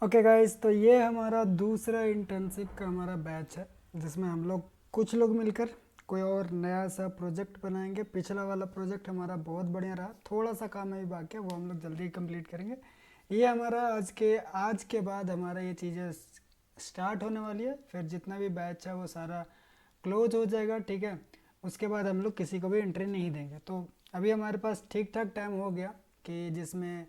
Okay guys, तो ये हमारा दूसरा इंटर्नशिप का हमारा बैच है जिसमें हम लोग कुछ लोग मिलकर कोई और नया सा प्रोजेक्ट बनाएंगे। पिछला वाला प्रोजेक्ट हमारा बहुत बढ़िया रहा, थोड़ा सा काम अभी बाकी है, वो हम लोग जल्दी ही कंप्लीट करेंगे। ये हमारा आज के बाद हमारा ये चीज़ें स्टार्ट होने वाली है। फिर जितना भी बैच है वो सारा क्लोज हो जाएगा, ठीक है। उसके बाद हम लोग किसी को भी एंट्री नहीं देंगे। तो अभी हमारे पास ठीक ठाक टाइम हो गया कि जिसमें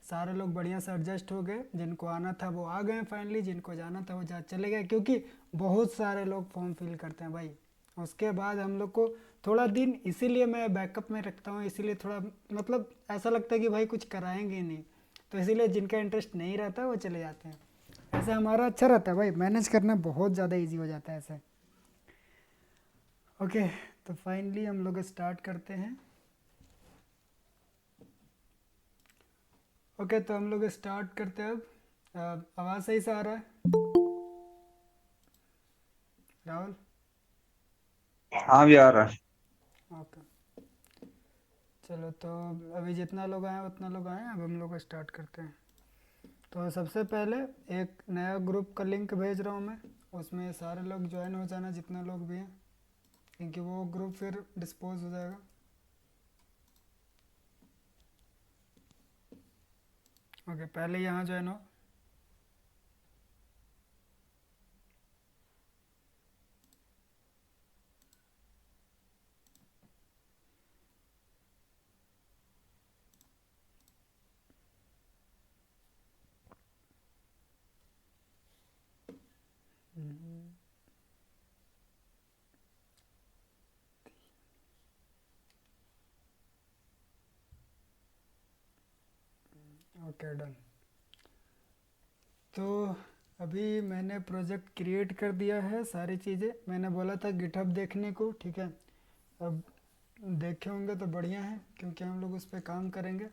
सारे लोग बढ़िया से एडजस्ट हो गए। जिनको आना था वो आ गए फाइनली, जिनको जाना था वो जा चले गए, क्योंकि बहुत सारे लोग फॉर्म फिल करते हैं भाई। उसके बाद हम लोग को थोड़ा दिन इसीलिए मैं बैकअप में रखता हूँ, इसीलिए थोड़ा मतलब ऐसा लगता है कि भाई कुछ कराएंगे ही नहीं, तो इसीलिए जिनका इंटरेस्ट नहीं रहता वो चले जाते हैं। ऐसे हमारा अच्छा रहता है भाई, मैनेज करना बहुत ज़्यादा इजी हो जाता है ऐसे। ओके, तो फाइनली हम लोग स्टार्ट करते हैं। ओके, तो हम लोग स्टार्ट करते हैं अब। आवाज़ सही से आ रहा है राहुल? हाँ भी आ रहा है। ओके, चलो तो अभी जितना लोग आए उतना लोग आए, अब हम लोग स्टार्ट करते हैं। तो सबसे पहले एक नया ग्रुप का लिंक भेज रहा हूँ मैं, उसमें सारे लोग ज्वाइन हो जाना जितना लोग भी हैं, क्योंकि वो ग्रुप फिर डिस्पोज हो जाएगा। ओके, पहले यहाँ ज्वाइन हो। Okay done. तो अभी मैंने प्रोजेक्ट क्रिएट कर दिया है, सारी चीज़ें मैंने बोला था गिटहब देखने को, ठीक है। अब देखे होंगे तो बढ़िया है, क्योंकि हम लोग उस पर काम करेंगे।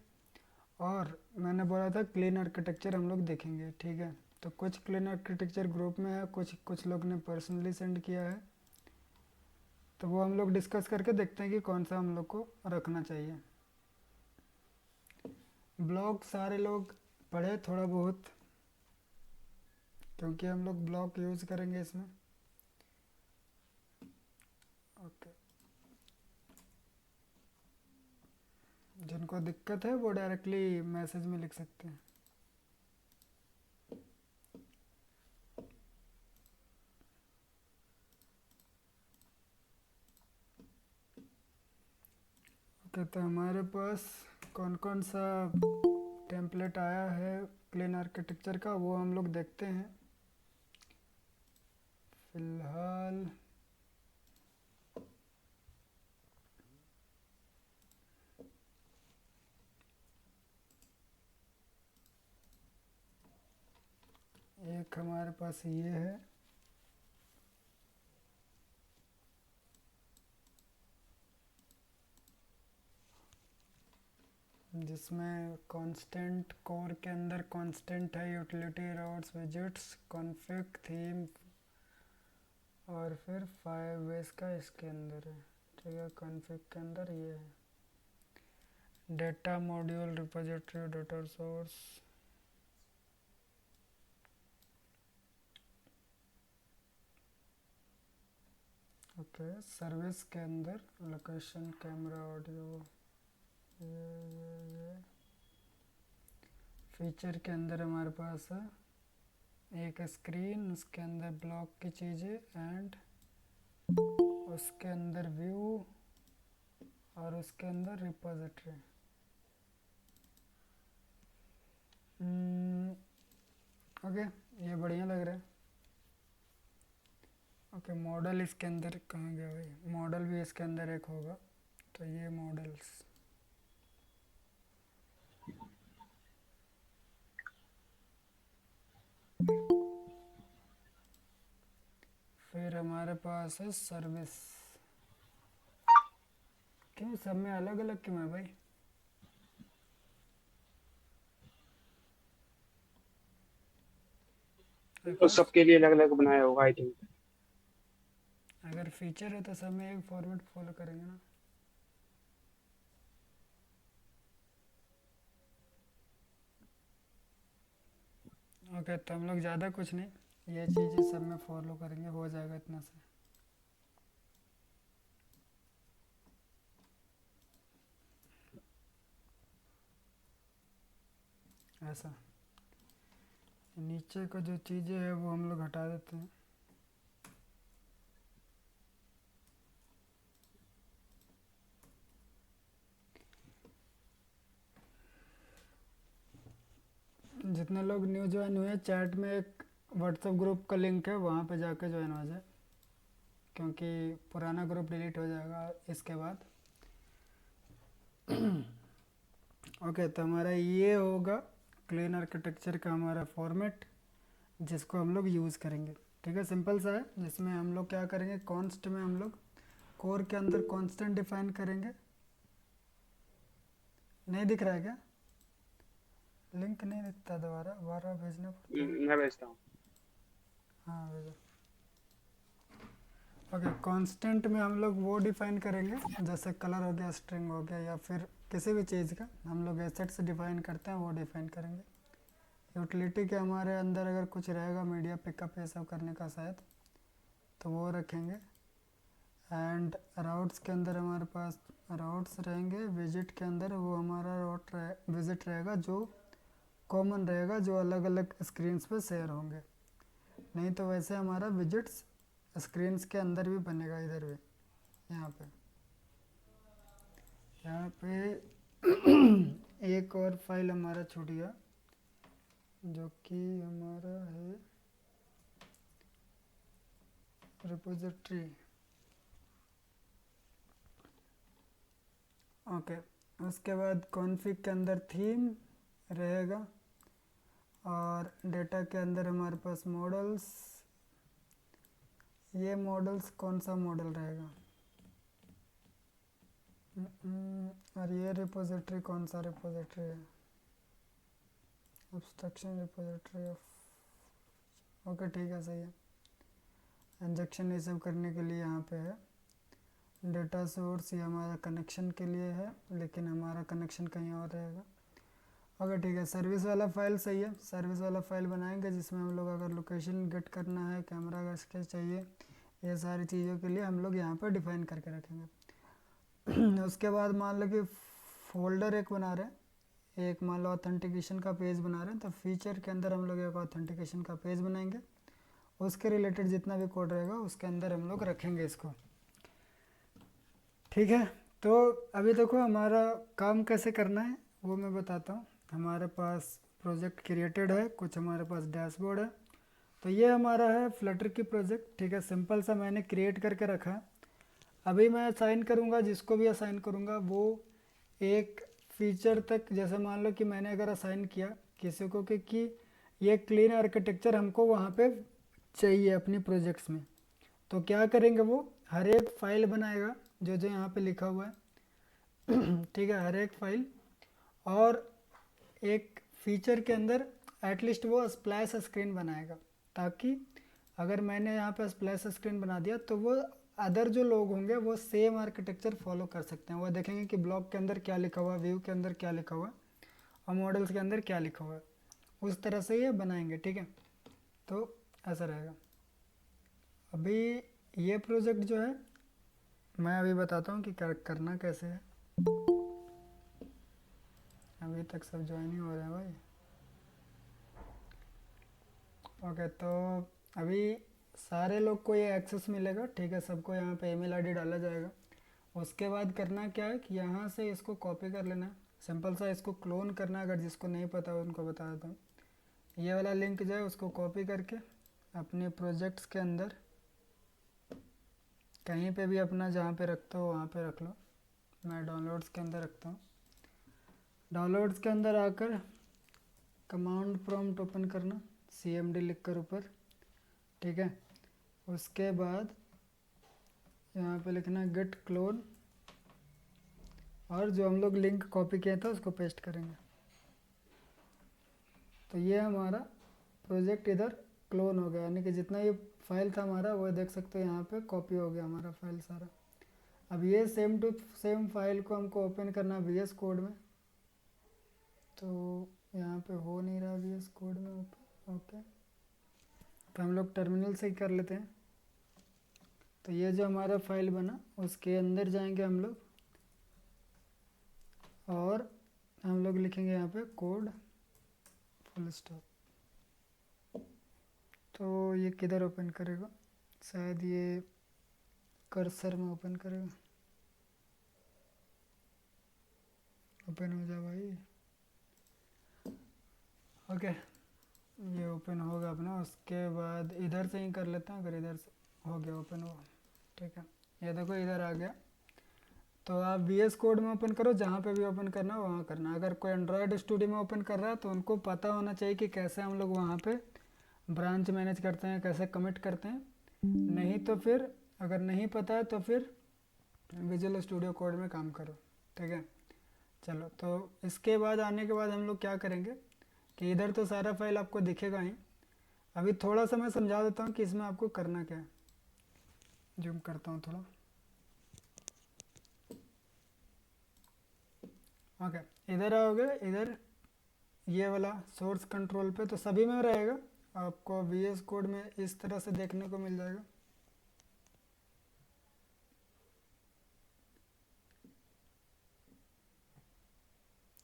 और मैंने बोला था क्लीन आर्किटेक्चर हम लोग देखेंगे, ठीक है। तो कुछ क्लीन आर्किटेक्चर ग्रुप में है, कुछ कुछ लोग ने पर्सनली सेंड किया है। तो वो हम लोग डिस्कस करके देखते हैं कि कौन सा हम लोग को रखना चाहिए। ब्लॉग सारे लोग पढ़े थोड़ा बहुत, क्योंकि हम लोग ब्लॉग यूज़ करेंगे इसमें। ओके, जिनको दिक्कत है वो डायरेक्टली मैसेज में लिख सकते हैं। ओके, तो हमारे पास कौन कौन सा टेम्पलेट आया है क्लीन आर्किटेक्चर का, वो हम लोग देखते हैं फिलहाल। एक हमारे पास ये है, जिसमें कांस्टेंट कोर के अंदर कांस्टेंट है, utility roads visits config theme, और फिर 5 वेज का इसके अंदर है, ठीक है। कॉन्फ़िग के अंदर ये है data module repository data source. Okay, service के अंदर लोकेशन कैमरा ऑडियो, ये फीचर के अंदर हमारे पास है एक स्क्रीन, उसके अंदर ब्लॉक की चीज़ें, एंड उसके अंदर व्यू, और उसके अंदर रिपोजिटरी। ओके, ये बढ़िया लग रहा है। ओके, मॉडल इसके अंदर कहाँ गया भाई? मॉडल भी इसके अंदर एक होगा, तो ये मॉडल्स। फिर हमारे पास है सर्विस। क्यों सब में अलग अलग क्यों है भाई? तो आकाश, सबके लिए अलग अलग बनाया होगा आई थिंक। अगर फीचर है तो सब में एक फॉर्मेट फॉलो करेंगे ना। ओके, तो हम लोग ज़्यादा कुछ नहीं, ये चीज़ें सब में फॉलो करेंगे, हो जाएगा इतना से। ऐसा नीचे का जो चीज़ें है वो हम लोग हटा देते हैं। जितने लोग न्यू ज्वाइन हुए, चैट में एक व्हाट्सएप ग्रुप का लिंक है, वहाँ पे जाकर ज्वाइन हो जाए, क्योंकि पुराना ग्रुप डिलीट हो जाएगा इसके बाद। ओके, तो हमारा ये होगा क्लीन आर्किटेक्चर का हमारा फॉर्मेट, जिसको हम लोग यूज़ करेंगे। ठीक है, सिंपल सा है, जिसमें हम लोग क्या करेंगे, कॉन्स्ट में हम लोग कोर के अंदर कांस्टेंट डिफाइन करेंगे। नहीं दिख रहा है क्या? लिंक नहीं दिखता, दोबारा दोबारा भेजना पड़ता है। मैं भेजता हूँ। हाँ भेजो। ओके, कांस्टेंट में हम लोग वो डिफाइन करेंगे, जैसे कलर हो गया, स्ट्रिंग हो गया, या फिर किसी भी चीज़ का हम लोग एसेट से डिफाइन करते हैं, वो डिफाइन करेंगे। यूटिलिटी के हमारे अंदर अगर कुछ रहेगा मीडिया पिकअप ये सब करने का शायद, तो वो रखेंगे। एंड राउट्स के अंदर हमारे पास राउट्स रहेंगे। विजिट के अंदर वो हमारा राउट विजिट रहेगा जो कॉमन रहेगा, जो अलग अलग स्क्रीन्स पे शेयर होंगे। नहीं तो वैसे हमारा विजिट्स स्क्रीन्स के अंदर भी बनेगा, इधर भी, यहाँ पे एक और फाइल हमारा छूट गया, जो कि हमारा है रिपोजिटरी। ओके, उसके बाद कॉन्फ़िग के अंदर थीम रहेगा, और डेटा के अंदर हमारे पास मॉडल्स। ये मॉडल्स कौन सा मॉडल रहेगा, और ये रिपोजिटरी कौन सा रिपोजिटरी है, एब्स्ट्रैक्शन रिपोजिटरी ऑफ। ओके ठीक है, सही है। इंजेक्शन ये सब करने के लिए यहाँ पे है। डेटा सोर्स ये हमारा कनेक्शन के लिए है, लेकिन हमारा कनेक्शन कहीं और रहेगा। ओके ठीक है, सर्विस वाला फाइल सही है। सर्विस वाला फाइल बनाएंगे, जिसमें हम लोग अगर लोकेशन गेट करना है, कैमरा का स्केच चाहिए, ये सारी चीज़ों के लिए हम लोग यहाँ पर डिफाइन करके रखेंगे। उसके बाद मान लो कि फोल्डर एक बना रहे हैं, एक मान लो ऑथेंटिकेशन का पेज बना रहे हैं, तो फीचर के अंदर हम लोग एक ऑथेंटिकेशन का पेज बनाएंगे। उसके रिलेटेड जितना भी कोड रहेगा उसके अंदर हम लोग रखेंगे इसको। ठीक है, तो अभी देखो हमारा काम कैसे करना है वो मैं बताता हूँ। हमारे पास प्रोजेक्ट क्रिएटेड है, कुछ हमारे पास डैशबोर्ड है। तो ये हमारा है फ्लटर की प्रोजेक्ट। ठीक है, सिंपल सा मैंने क्रिएट करके रखा है। अभी मैं असाइन करूँगा, जिसको भी असाइन करूँगा वो एक फीचर तक, जैसे मान लो कि मैंने अगर असाइन किया किसी को कि ये क्लीन आर्किटेक्चर हमको वहाँ पे चाहिए अपनी प्रोजेक्ट्स में, तो क्या करेंगे, वो हर एक फाइल बनाएगा जो जो यहाँ पे लिखा हुआ है। ठीक है, हर एक फाइल, और एक फीचर के अंदर एटलीस्ट वो स्प्लैश स्क्रीन बनाएगा, ताकि अगर मैंने यहाँ पे स्प्लैश स्क्रीन बना दिया तो वो अदर जो लोग होंगे वो सेम आर्किटेक्चर फॉलो कर सकते हैं। वो देखेंगे कि ब्लॉक के अंदर क्या लिखा हुआ है, व्यू के अंदर क्या लिखा हुआ है, और मॉडल्स के अंदर क्या लिखा हुआ है, उस तरह से ये बनाएंगे। ठीक है, तो ऐसा रहेगा। अभी ये प्रोजेक्ट जो है मैं अभी बताता हूँ कि करना कैसे है। अभी तक सब ज्वाइन ही हो रहे हैं भाई। ओके, तो अभी सारे लोग को ये एक्सेस मिलेगा। ठीक है, सबको यहाँ पे ईमेल आईडी डाला जाएगा। उसके बाद करना क्या है कि यहाँ से इसको कॉपी कर लेना है, सिंपल सा। इसको क्लोन करना, अगर जिसको नहीं पता हो उनको बता देता हूँ। ये वाला लिंक जो है उसको कॉपी करके अपने प्रोजेक्ट्स के अंदर कहीं पे भी अपना जहाँ पे रखते हो वहाँ पे रख लो। मैं डाउनलोड्स के अंदर रखता हूँ। डाउनलोड्स के अंदर आकर कमांड प्रॉम्प्ट ओपन करना, CMD लिख कर ऊपर। ठीक है, उसके बाद यहाँ पे लिखना गेट क्लोन, और जो हम लोग लिंक कॉपी किया था उसको पेस्ट करेंगे। तो ये हमारा प्रोजेक्ट इधर क्लोन हो गया, यानी कि जितना ये फाइल था हमारा वो देख सकते हो यहाँ पे कॉपी हो गया हमारा फाइल सारा। अब ये सेम टू सेम फाइल को हमको ओपन करना है VS कोड में, तो यहाँ पे हो नहीं रहा VS कोड में ओपन। ओके, तो हम लोग टर्मिनल से ही कर लेते हैं। तो ये जो हमारा फाइल बना उसके अंदर जाएंगे हम लोग और हम लोग लिखेंगे यहाँ पे कोड फुल स्टॉप। तो ये किधर ओपन करेगा, शायद ये कर्सर में ओपन करेगा। ओपन हो जा भाई। ओके, ये ओपन होगा अपना। उसके बाद इधर से ही कर लेते हैं, अगर इधर से हो गया ओपन हुआ, ठीक है। ये देखो इधर आ गया। तो आप VS कोड में ओपन करो, जहाँ पे भी ओपन करना हो वहाँ करना। अगर कोई एंड्रॉयड स्टूडियो में ओपन कर रहा है तो उनको पता होना चाहिए कि कैसे हम लोग वहाँ पे ब्रांच मैनेज करते हैं, कैसे कमिट करते हैं। नहीं तो फिर अगर नहीं पता है तो फिर विजुअल स्टूडियो कोड में काम करो, ठीक है। चलो, तो इसके बाद आने के बाद हम लोग क्या करेंगे कि इधर तो सारा फाइल आपको दिखेगा ही। अभी थोड़ा सा मैं समझा देता हूँ कि इसमें आपको करना क्या है। जूम करता हूँ थोड़ा। ओके, इधर आओगे, इधर ये वाला सोर्स कंट्रोल पे तो सभी में रहेगा। आपको VS कोड में इस तरह से देखने को मिल जाएगा।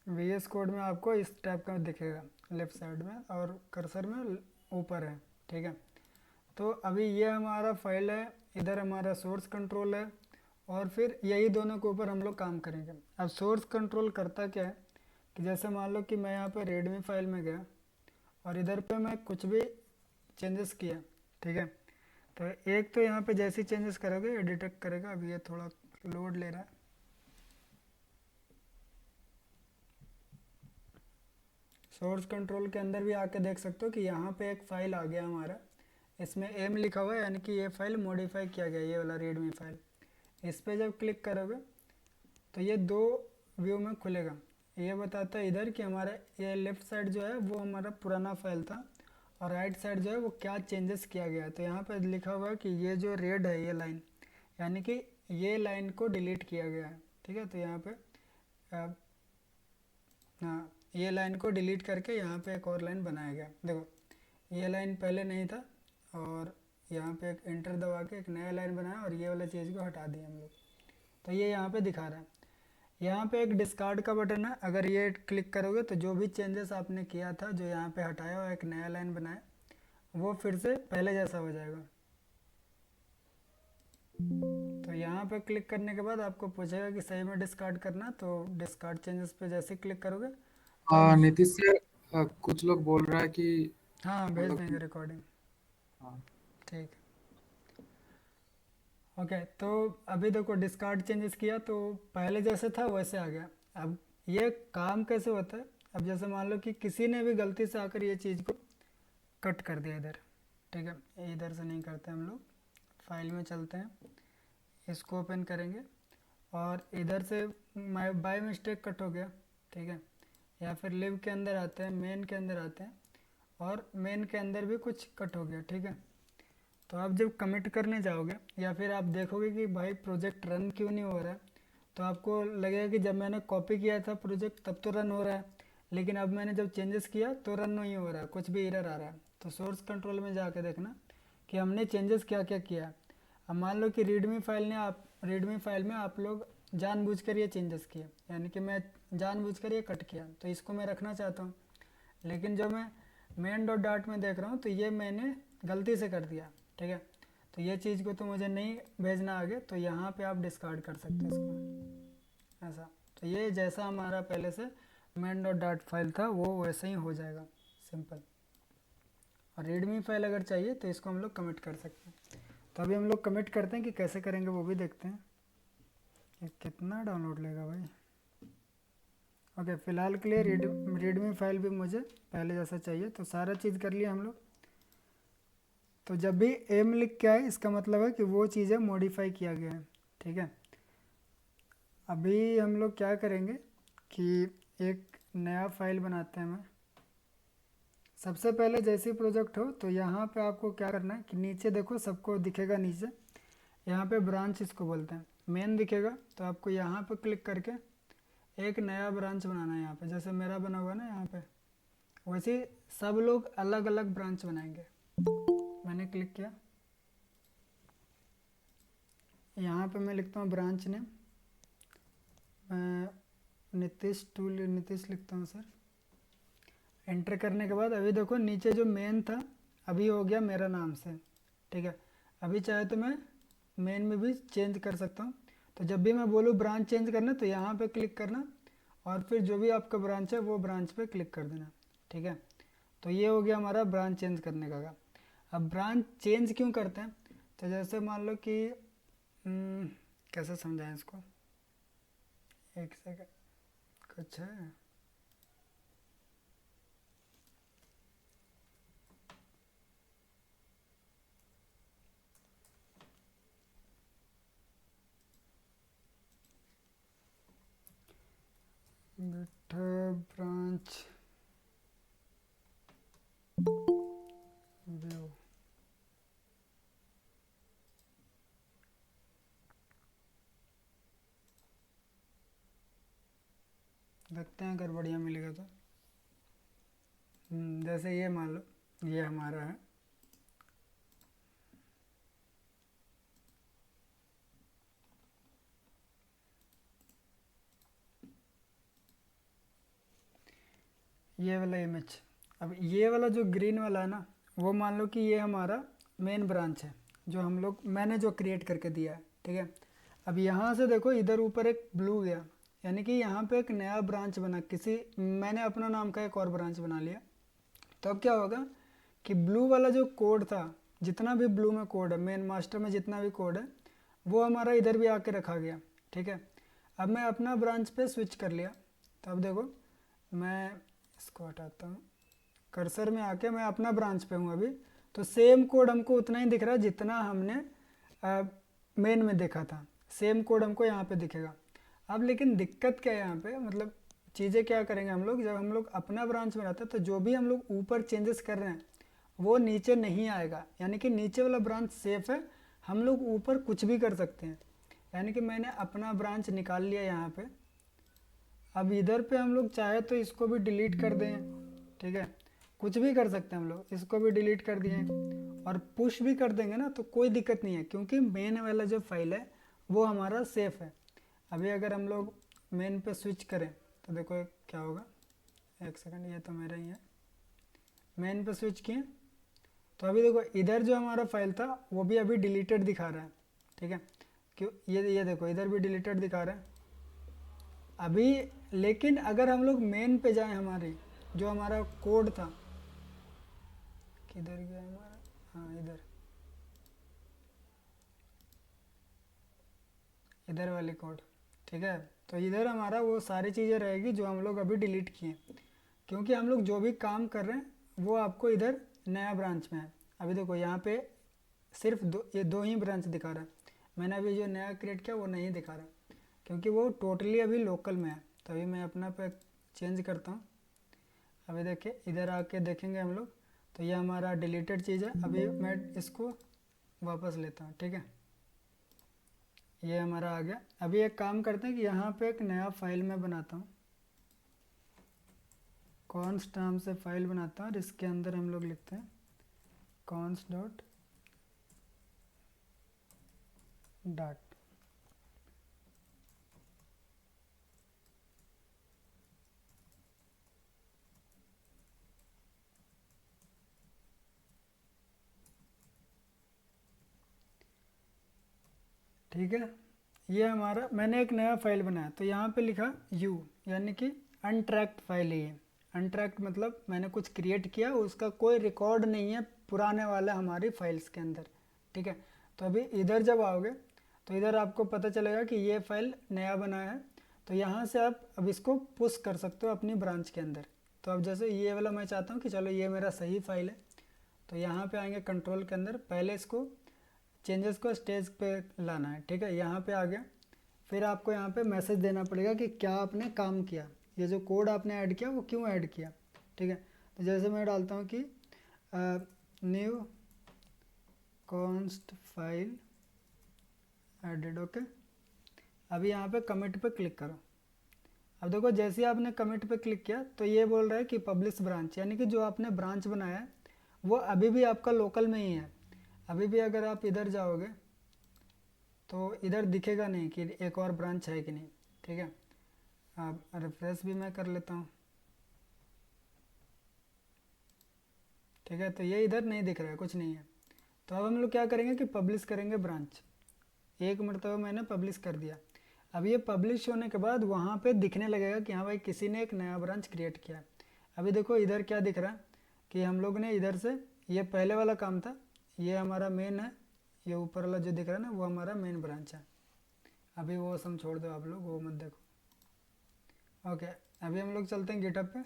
VS कोड में आपको इस टाइप का दिखेगा लेफ्ट साइड में, और कर्सर में ऊपर है, ठीक है। तो अभी ये हमारा फाइल है, इधर हमारा सोर्स कंट्रोल है, और फिर यही दोनों के ऊपर हम लोग काम करेंगे। अब सोर्स कंट्रोल करता क्या है कि जैसे मान लो कि मैं यहाँ पे रेडमी फाइल में गया और इधर पे मैं कुछ भी चेंजेस किया, ठीक है। तो एक तो यहाँ पे जैसे चेंजेस करोगे ये डिटेक्ट करेगा। अभी ये थोड़ा लोड ले रहा है। सोर्स कंट्रोल के अंदर भी आके देख सकते हो कि यहाँ पे एक फ़ाइल आ गया हमारा, इसमें एम लिखा हुआ है, यानी कि ये फ़ाइल मॉडिफाई किया गया, ये वाला रीडमी फाइल। इस पर जब क्लिक करोगे तो ये दो व्यू में खुलेगा। ये बताता है इधर कि हमारा ये लेफ़्ट साइड जो है वो हमारा पुराना फाइल था, और राइट साइड जो है वो क्या चेंजेस किया गया है। तो यहाँ पर लिखा हुआ है कि ये जो रेड है ये लाइन, यानी कि ये लाइन को डिलीट किया गया है, ठीक है। तो यहाँ पे हाँ, ये लाइन को डिलीट करके यहाँ पे एक और लाइन बनाया गया। देखो ये लाइन पहले नहीं था, और यहाँ पे एक एंटर दबा के एक नया लाइन बनाया और ये वाला चीज़ को हटा दिया हम लोग। तो ये यहाँ पे दिखा रहा है। यहाँ पे एक डिस्कार्ड का बटन है, अगर ये क्लिक करोगे तो जो भी चेंजेस आपने किया था, जो यहाँ पे हटाया और एक नया लाइन बनाया, वो फिर से पहले जैसा हो जाएगा। तो यहाँ पे क्लिक करने के बाद आपको पूछेगा कि सही में डिस्कार्ड करना, तो डिस्कार्ड चेंजेस पे जैसे क्लिक करोगे तो अब नीतीश से कुछ लोग बोल रहा है कि हाँ, भेज मतलब देंगे कि रिकॉर्डिंग, हाँ, ठीक। ओके, तो अभी देखो डिस्कार्ड चेंजेस किया तो पहले जैसे था वैसे आ गया। अब ये काम कैसे होता है, अब जैसे मान लो कि किसी ने भी गलती से आकर ये चीज़ को कट कर दिया इधर, ठीक है। इधर से नहीं करते हम लोग, फाइल में चलते हैं, इसको ओपन करेंगे, और इधर से बाय मिस्टेक कट हो गया, ठीक है। या फिर लिव के अंदर आते हैं, मेन के अंदर आते हैं, और मेन के अंदर भी कुछ कट हो गया, ठीक है। तो आप जब कमिट करने जाओगे या फिर आप देखोगे कि भाई प्रोजेक्ट रन क्यों नहीं हो रहा है, तो आपको लगेगा कि जब मैंने कॉपी किया था प्रोजेक्ट तब तो रन हो रहा है, लेकिन अब मैंने जब चेंजेस किया तो रन नहीं हो रहा है, कुछ भी एरर आ रहा है। तो सोर्स कंट्रोल में जाके देखना कि हमने चेंजेस क्या क्या किया है। अब मान लो कि रीडमी फाइल में आप लोग जानबूझकर ये चेंजेस किए, यानी कि मैं जानबूझकर ये कट किया, तो इसको मैं रखना चाहता हूँ। लेकिन जब मैं मेन डॉट डाट में देख रहा हूँ तो ये मैंने गलती से कर दिया, ठीक है। तो ये चीज़ को तो मुझे नहीं भेजना आगे, तो यहाँ पे आप डिस्कार्ड कर सकते हो इसको, ऐसा। तो ये जैसा हमारा पहले से मेन डॉट डाट फाइल था वो वैसे ही हो जाएगा, सिंपल। और रीडमी फाइल अगर चाहिए तो इसको हम लोग कमिट कर सकते हैं। तो अभी हम लोग कमिट करते हैं कि कैसे करेंगे वो भी देखते हैं। ये कितना डाउनलोड लेगा भाई। ओके, फ़िलहाल के लिए रीडमी फाइल भी मुझे पहले जैसा चाहिए, तो सारा चीज़ कर लिया हम लोग। तो जब भी एम लिख के आए इसका मतलब है कि वो चीज़ें मॉडिफाई किया गया है, ठीक है। अभी हम लोग क्या करेंगे कि एक नया फाइल बनाते हैं। मैं सबसे पहले जैसे प्रोजेक्ट हो तो यहाँ पे आपको क्या करना है कि नीचे देखो, सबको दिखेगा नीचे, यहाँ पे ब्रांच इसको बोलते हैं, मेन दिखेगा। तो आपको यहाँ पे क्लिक करके एक नया ब्रांच बनाना है। यहाँ पे जैसे मेरा बना हुआ है ना, यहाँ पे वैसे सब लोग अलग अलग ब्रांच बनाएंगे। मैंने क्लिक किया, यहाँ पे मैं लिखता हूँ ब्रांच नेम, मैं नीतीश लिखता हूँ सर। एंटर करने के बाद अभी देखो नीचे जो मेन था अभी हो गया मेरा नाम से, ठीक है। अभी चाहे तो मैं मेन में भी चेंज कर सकता हूँ। तो जब भी मैं बोलूँ ब्रांच चेंज करना तो यहाँ पे क्लिक करना और फिर जो भी आपका ब्रांच है वो ब्रांच पे क्लिक कर देना, ठीक है। तो ये हो गया हमारा ब्रांच चेंज करने का काम। अब ब्रांच चेंज क्यों करते हैं, तो जैसे मान लो कि कैसे समझाएं इसको, एक सेकंड, कुछ है। बेटा ब्रांच व्यू, देखते हैं अगर बढ़िया मिलेगा तो। जैसे ये मान लो ये हमारा है, ये वाला इमेज। अब ये वाला जो ग्रीन वाला है ना, वो मान लो कि ये हमारा मेन ब्रांच है जो हम लोग मैंने जो क्रिएट करके दिया है, ठीक है। अब यहाँ से देखो इधर ऊपर एक ब्लू गया, यानी कि यहाँ पे एक नया ब्रांच बना, मैंने अपना नाम का एक और ब्रांच बना लिया। तो अब क्या होगा कि ब्लू वाला जो कोड था, जितना भी ब्लू में कोड है, मेन मास्टर में जितना भी कोड है वो हमारा इधर भी आके रखा गया, ठीक है। अब मैं अपना ब्रांच पे स्विच कर लिया, तो अब देखो मैं इसको हटाता हूँ, कर्सर में आके मैं अपना ब्रांच पे हूँ अभी। तो सेम कोड हमको उतना ही दिख रहा है जितना हमने मेन में देखा था, सेम कोड हमको यहाँ पे दिखेगा। अब लेकिन दिक्कत क्या है यहाँ पे, मतलब चीज़ें क्या करेंगे हम लोग, जब हम लोग अपना ब्रांच बनाते हैं तो जो भी हम लोग ऊपर चेंजेस कर रहे हैं वो नीचे नहीं आएगा, यानी कि नीचे वाला ब्रांच सेफ है, हम लोग ऊपर कुछ भी कर सकते हैं। यानी कि मैंने अपना ब्रांच निकाल लिया यहाँ पे। अब इधर पे हम लोग चाहे तो इसको भी डिलीट कर दें, ठीक है, कुछ भी कर सकते हैं हम लोग, इसको भी डिलीट कर दिए और पुश भी कर देंगे ना तो कोई दिक्कत नहीं है, क्योंकि मेन वाला जो फाइल है वो हमारा सेफ है। अभी अगर हम लोग मेन पे स्विच करें तो देखो क्या होगा, एक सेकंड, ये तो मेरा ही है। मेन पे स्विच किए तो अभी देखो इधर जो हमारा फाइल था वो भी अभी डिलीटेड दिखा रहा है, ठीक है। क्यों, ये देखो इधर भी डिलीटेड दिखा रहा है अभी। लेकिन अगर हम लोग मेन पे जाएं, हमारे जो हमारा कोड था, किधर गया हमारा, हाँ इधर, इधर वाली कोड, ठीक है। तो इधर हमारा वो सारी चीज़ें रहेगी जो हम लोग अभी डिलीट किए, क्योंकि हम लोग जो भी काम कर रहे हैं वो आपको इधर नया ब्रांच में है। अभी देखो यहाँ पे सिर्फ ये दो ही ब्रांच दिखा रहा है, मैंने अभी जो नया क्रिएट किया वो नहीं दिखा रहा, क्योंकि वो टोटली अभी लोकल में है। तो अभी मैं अपना पे चेंज करता हूँ। अभी देखिए इधर आके देखेंगे हम लोग तो ये हमारा डिलीटेड चीज़ है। अभी मैं इसको वापस लेता हूँ, ठीक है, ये हमारा आ गया। अभी एक काम करते हैं कि यहाँ पे एक नया फाइल मैं बनाता हूँ, कॉन्स्ट नाम से फाइल बनाता हूँ और इसके अंदर हम लोग लिखते हैं कॉन्स्ट डॉट डाट। ठीक है, ये हमारा मैंने एक नया फाइल बनाया तो यहाँ पे लिखा यू, यानी कि अनट्रैक्ड फाइल है ये। अनट्रैक्ड मतलब मैंने कुछ क्रिएट किया, उसका कोई रिकॉर्ड नहीं है पुराने वाले हमारी फाइल्स के अंदर, ठीक है। तो अभी इधर जब आओगे तो इधर आपको पता चलेगा कि ये फाइल नया बना है, तो यहाँ से आप अब इसको पुश कर सकते हो अपनी ब्रांच के अंदर। तो अब जैसे ये वाला मैं चाहता हूँ कि चलो ये मेरा सही फाइल है, तो यहाँ पे आएंगे कंट्रोल के अंदर, पहले इसको चेंजेस को स्टेज पे लाना है, ठीक है, यहाँ पे आ गया। फिर आपको यहाँ पे मैसेज देना पड़ेगा कि क्या आपने काम किया, ये जो कोड आपने ऐड किया वो क्यों ऐड किया, ठीक है। तो जैसे मैं डालता हूँ कि new const file added, okay. अभी यहाँ पे कमिट पे क्लिक करो। अब देखो जैसे ही आपने कमिट पे क्लिक किया तो ये बोल रहा है कि पब्लिश ब्रांच, यानी कि जो आपने ब्रांच बनाया है वो अभी भी आपका लोकल में ही है। अभी भी अगर आप इधर जाओगे तो इधर दिखेगा नहीं कि एक और ब्रांच है कि नहीं। ठीक है, अब रिफ्रेश भी मैं कर लेता हूँ। ठीक है, तो ये इधर नहीं दिख रहा है, कुछ नहीं है। तो अब हम लोग क्या करेंगे कि पब्लिश करेंगे ब्रांच। एक मरतबा मैंने पब्लिश कर दिया। अब ये पब्लिश होने के बाद वहाँ पे दिखने लगेगा कि हाँ भाई किसी ने एक नया ब्रांच क्रिएट किया। अभी देखो इधर क्या दिख रहा है कि हम लोग ने इधर से, ये पहले वाला काम था, ये हमारा मेन है, ये ऊपर वाला जो दिख रहा है ना वो हमारा मेन ब्रांच है। अभी वो सम छोड़ दो आप लोग, वो मत देखो। ओके, अभी हम लोग चलते हैं गिटहब पे।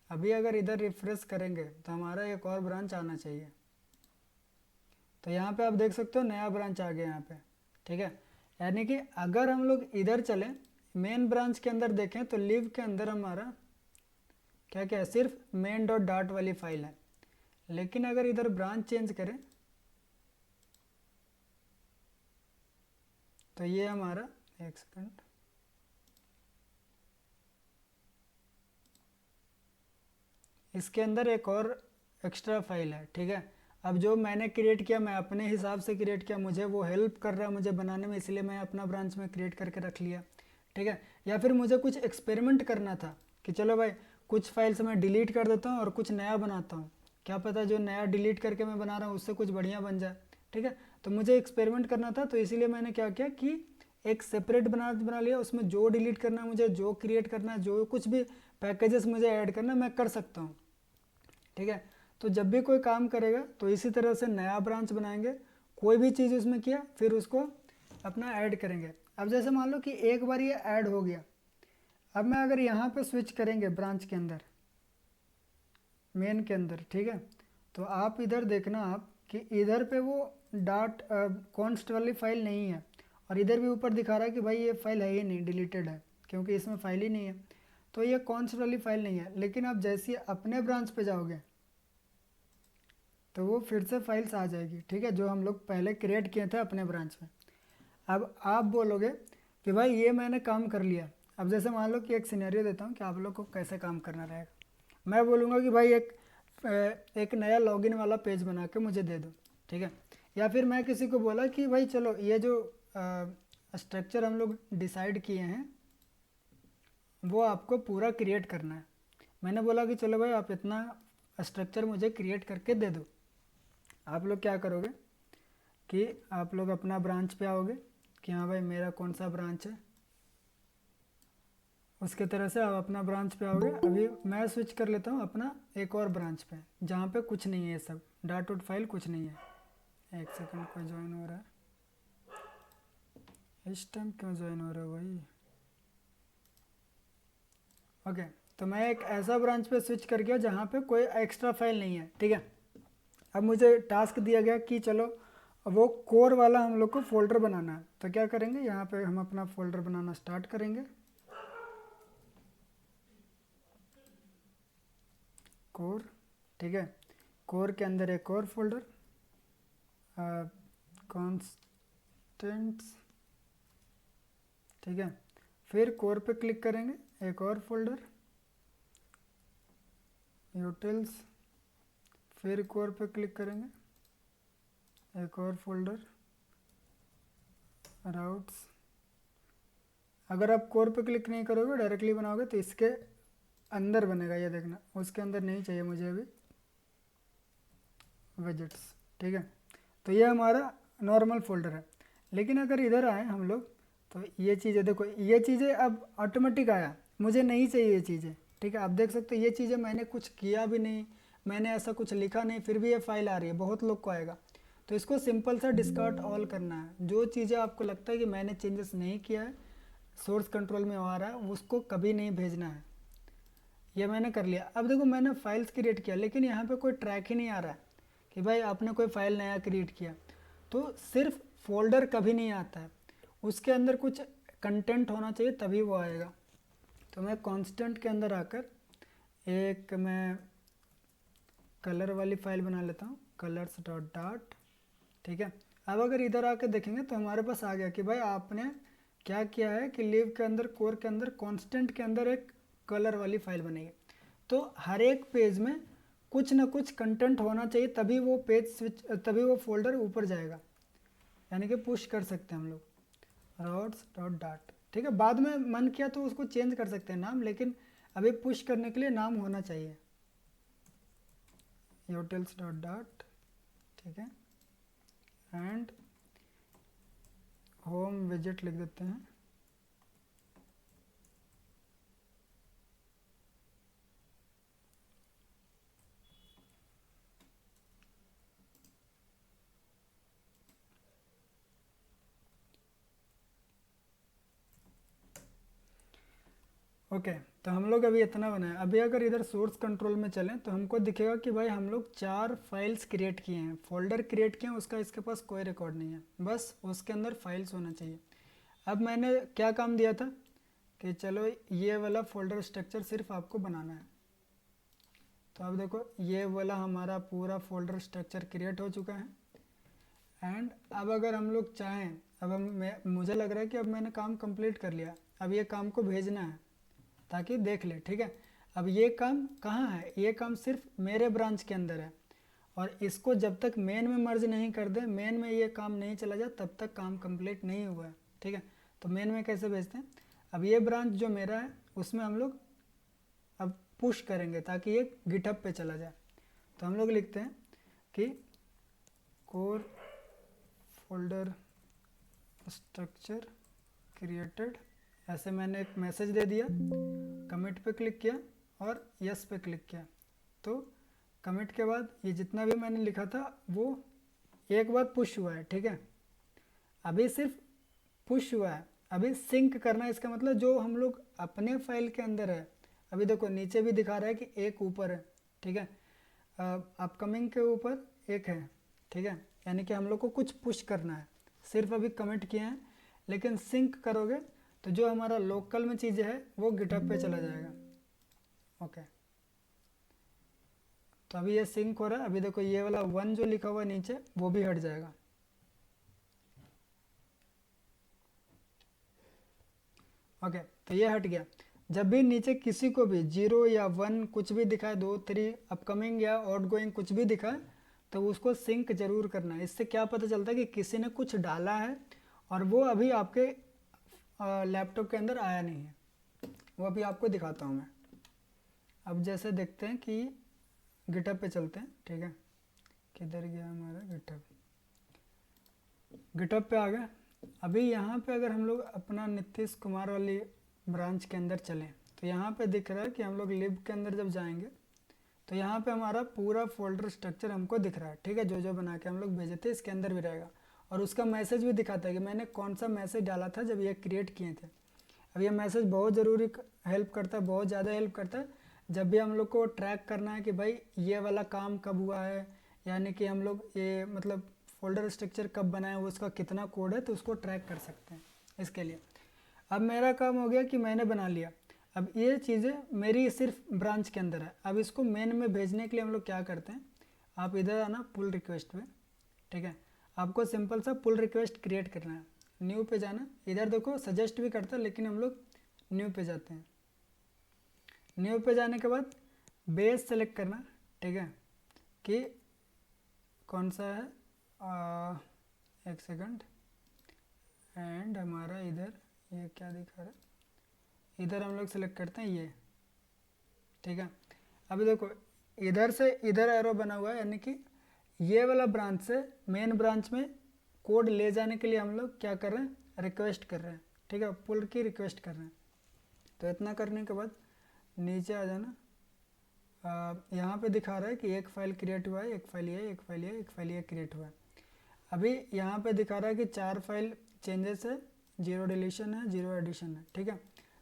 अभी अगर इधर रिफ्रेश करेंगे तो हमारा एक और ब्रांच आना चाहिए। तो यहाँ पे आप देख सकते हो नया ब्रांच आ गया यहाँ पे। ठीक है, यानी कि अगर हम लोग इधर चलें मेन ब्रांच के अंदर देखें तो लिव के अंदर हमारा क्या क्या है, सिर्फ मेन डॉट डाट वाली फाइल है। लेकिन अगर इधर ब्रांच चेंज करें तो ये हमारा, एक सेकंड, इसके अंदर एक और एक्स्ट्रा फाइल है। ठीक है, अब जो मैंने क्रिएट किया मैं अपने हिसाब से क्रिएट किया, मुझे वो हेल्प कर रहा है मुझे बनाने में, इसलिए मैं अपना ब्रांच में क्रिएट करके रख लिया। ठीक है, या फिर मुझे कुछ एक्सपेरिमेंट करना था कि चलो भाई कुछ फाइल्स मैं डिलीट कर देता हूँ और कुछ नया बनाता हूँ, क्या पता जो नया डिलीट करके मैं बना रहा हूँ उससे कुछ बढ़िया बन जाए। ठीक है, तो मुझे एक्सपेरिमेंट करना था, तो इसीलिए मैंने क्या किया कि एक सेपरेट बना लिया, उसमें जो डिलीट करना है मुझे, जो क्रिएट करना है, जो कुछ भी पैकेजेस मुझे ऐड करना मैं कर सकता हूँ। ठीक है, तो जब भी कोई काम करेगा तो इसी तरह से नया ब्रांच बनाएंगे, कोई भी चीज़ उसमें किया फिर उसको अपना ऐड करेंगे। अब जैसे मान लो कि एक बार ये ऐड हो गया, अब मैं अगर यहाँ पे स्विच करेंगे ब्रांच के अंदर, मेन के अंदर, ठीक है, तो आप इधर देखना आप कि इधर पे वो डाट कॉन्स्ट वाली फाइल नहीं है, और इधर भी ऊपर दिखा रहा है कि भाई ये फाइल है ही नहीं, डिलीटेड है, क्योंकि इसमें फाइल ही नहीं है, तो ये कॉन्स्ट वाली फाइल नहीं है। लेकिन आप जैसे अपने ब्रांच पे जाओगे तो वो फिर से फाइल्स आ जाएगी। ठीक है, जो हम लोग पहले क्रिएट किए थे अपने ब्रांच में। अब आप बोलोगे कि भाई ये मैंने काम कर लिया। अब जैसे मान लो कि एक सिनेरियो देता हूँ कि आप लोग को कैसे काम करना रहेगा। मैं बोलूँगा कि भाई एक नया लॉगिन वाला पेज बना के मुझे दे दो। ठीक है, या फिर मैं किसी को बोला कि भाई चलो ये जो स्ट्रक्चर हम लोग डिसाइड किए हैं वो आपको पूरा क्रिएट करना है। मैंने बोला कि चलो भाई आप इतना स्ट्रक्चर मुझे क्रिएट करके दे दो। आप लोग क्या करोगे कि आप लोग अपना ब्रांच पे आओगे कि हाँ भाई मेरा कौन सा ब्रांच है, उसके तरह से आप अपना ब्रांच पे आओगे। अभी मैं स्विच कर लेता हूँ अपना एक और ब्रांच पे जहाँ पे कुछ नहीं है, सब डाट आउट फाइल कुछ नहीं है। एक सेकंड, कोई ज्वाइन हो रहा है, इस टाइम क्यों ज्वाइन हो रहा है भाई। ओके, तो मैं एक ऐसा ब्रांच पे स्विच कर गया जहाँ पे कोई एक्स्ट्रा फाइल नहीं है। ठीक है, अब मुझे टास्क दिया गया कि चलो वो कोर वाला हम लोग को फोल्डर बनाना है। तो क्या करेंगे, यहाँ पे हम अपना फोल्डर बनाना स्टार्ट करेंगे। कोर, ठीक है, कोर के अंदर एक और फोल्डर कॉन्स्टेंट्स। ठीक है, फिर कोर पे क्लिक करेंगे, एक और फोल्डर यूटिल्स, फिर कोर पे क्लिक करेंगे, एक और फोल्डर राउट्स। अगर आप कोर पे क्लिक नहीं करोगे डायरेक्टली बनाओगे तो इसके अंदर बनेगा, ये देखना, उसके अंदर नहीं चाहिए मुझे अभी विजेट्स। ठीक है, तो ये हमारा नॉर्मल फोल्डर है। लेकिन अगर इधर आए हम लोग तो ये चीज़ें देखो, ये चीज़ें अब ऑटोमेटिक आया, मुझे नहीं चाहिए ये चीज़ें। ठीक है, आप देख सकते हो ये चीज़ें मैंने कुछ किया भी नहीं, मैंने ऐसा कुछ लिखा नहीं, फिर भी ये फाइल आ रही है, बहुत लोग को आएगा। तो इसको सिंपल सा डिस्कार्ड ऑल करना है। जो चीज़ें आपको लगता है कि मैंने चेंजेस नहीं किया है, सोर्स कंट्रोल में आ रहा है, उसको कभी नहीं भेजना है। ये मैंने कर लिया। अब देखो मैंने फाइल्स क्रिएट किया लेकिन यहाँ पे कोई ट्रैक ही नहीं आ रहा है कि भाई आपने कोई फाइल नया क्रिएट किया। तो सिर्फ फोल्डर कभी नहीं आता है, उसके अंदर कुछ कंटेंट होना चाहिए तभी वो आएगा। तो मैं कांस्टेंट के अंदर आकर एक मैं कलर वाली फाइल बना लेता हूँ, कलर्स डॉट डाट। ठीक है, अब अगर इधर आकर देखेंगे तो हमारे पास आ गया कि भाई आपने क्या किया है कि लिव के अंदर, कोर के अंदर, कांस्टेंट के अंदर एक कलर वाली फाइल बनेगी। तो हर एक पेज में कुछ ना कुछ कंटेंट होना चाहिए, तभी वो पेज स्विच, तभी वो फोल्डर ऊपर जाएगा, यानी कि पुश कर सकते हैं हम लोग routes डॉट डाट। ठीक है, बाद में मन किया तो उसको चेंज कर सकते हैं नाम, लेकिन अभी पुश करने के लिए नाम होना चाहिए utils डॉट डाट। ठीक है, एंड होम विजिट लिख देते हैं। ओके तो हम लोग अभी इतना बनाए। अभी अगर इधर सोर्स कंट्रोल में चलें तो हमको दिखेगा कि भाई हम लोग 4 फाइल्स क्रिएट किए हैं, फोल्डर क्रिएट किए हैं, उसका इसके पास कोई रिकॉर्ड नहीं है, बस उसके अंदर फाइल्स होना चाहिए। अब मैंने क्या काम दिया था कि चलो ये वाला फोल्डर स्ट्रक्चर सिर्फ आपको बनाना है। तो अब देखो ये वाला हमारा पूरा फोल्डर स्ट्रक्चर क्रिएट हो चुका है। एंड अब अगर हम लोग चाहें, अब मुझे लग रहा है कि अब मैंने काम कंप्लीट कर लिया, अब ये काम को भेजना है ताकि देख ले। ठीक है, अब ये काम कहाँ है, ये काम सिर्फ मेरे ब्रांच के अंदर है, और इसको जब तक मेन में मर्ज नहीं कर दे, मेन में ये काम नहीं चला जाए, तब तक काम कंप्लीट नहीं हुआ है। ठीक है, तो मेन में कैसे भेजते हैं, अब ये ब्रांच जो मेरा है उसमें हम लोग अब पुश करेंगे ताकि ये गिटहब पे चला जाए। तो हम लोग लिखते हैं कि कोर फोल्डर स्ट्रक्चर क्रिएटेड, ऐसे मैंने एक मैसेज दे दिया, कमिट पे क्लिक किया और यस पे क्लिक किया। तो कमिट के बाद ये जितना भी मैंने लिखा था वो एक बार पुश हुआ है। ठीक है, अभी सिर्फ पुश हुआ है, अभी सिंक करना है। इसका मतलब जो हम लोग अपने फाइल के अंदर है, अभी देखो नीचे भी दिखा रहा है कि एक ऊपर है। ठीक है, अपकमिंग के ऊपर एक है। ठीक है, यानी कि हम लोग को कुछ पुश करना है, सिर्फ अभी कमिट किए हैं, लेकिन सिंक करोगे तो जो हमारा लोकल में चीज़ें है वो गिटहब पे चला जाएगा। ओके, तो अभी ये सिंक हो रहा है। अभी देखो ये वाला 1 जो लिखा हुआ है नीचे वो भी हट जाएगा। ओके, तो ये हट गया। जब भी नीचे किसी को भी 0 या 1 कुछ भी दिखाए, 2 3 अपकमिंग या आउटगोइंग कुछ भी दिखाए, तो उसको सिंक जरूर करना है। इससे क्या पता चलता है कि किसी ने कुछ डाला है और वो अभी आपके लैपटॉप के अंदर आया नहीं है। वो अभी आपको दिखाता हूँ मैं। अब जैसे देखते हैं कि गिटहब पे चलते हैं। ठीक है, किधर गया हमारा गिटहब, गिटहब पे आ गए। अभी यहाँ पे अगर हम लोग अपना नीतीश कुमार वाली ब्रांच के अंदर चलें तो यहाँ पे दिख रहा है कि हम लोग लिब के अंदर जब जाएंगे तो यहाँ पे हमारा पूरा फोल्डर स्ट्रक्चर हमको दिख रहा है। ठीक है, जो जो बना के हम लोग भेजे थे इसके अंदर भी रहेगा, और उसका मैसेज भी दिखाता है कि मैंने कौन सा मैसेज डाला था जब ये क्रिएट किए थे। अब ये मैसेज बहुत ज़रूरी हेल्प करता है, बहुत ज़्यादा हेल्प करता है जब भी हम लोग को ट्रैक करना है कि भाई ये वाला काम कब हुआ है, यानी कि हम लोग ये मतलब फोल्डर स्ट्रक्चर कब बनाए, वो उसका कितना कोड है, तो उसको ट्रैक कर सकते हैं इसके लिए। अब मेरा काम हो गया कि मैंने बना लिया। अब ये चीज़ें मेरी सिर्फ ब्रांच के अंदर है। अब इसको मेन में भेजने के लिए हम लोग क्या करते हैं, आप इधर आना पुल रिक्वेस्ट पे। ठीक है, आपको सिंपल सा पुल रिक्वेस्ट क्रिएट करना है। न्यू पे जाना, इधर देखो सजेस्ट भी करता है लेकिन हम लोग न्यू पे जाते हैं। न्यू पे जाने के बाद बेस सेलेक्ट करना। ठीक है, कि कौन सा है, एक सेकंड, एंड हमारा इधर ये क्या दिखा रहा है, इधर हम लोग सेलेक्ट करते हैं ये। ठीक है, अभी देखो इधर से इधर एरो बना हुआ है, यानी कि ये वाला ब्रांच से मेन ब्रांच में कोड ले जाने के लिए हम लोग क्या कर रहे हैं, रिक्वेस्ट कर रहे हैं। ठीक है, पुल की रिक्वेस्ट कर रहे हैं। तो इतना करने के बाद नीचे आ जाना। यहाँ पे दिखा रहा है कि एक फाइल क्रिएट हुआ है, एक फाइल ये, एक फाइल ये, एक फाइल ये क्रिएट हुआ है। अभी यहाँ पे दिखा रहा है कि 4 फाइल चेंजेस है, 0 डिलीशन है, 0 एडिशन है। ठीक है,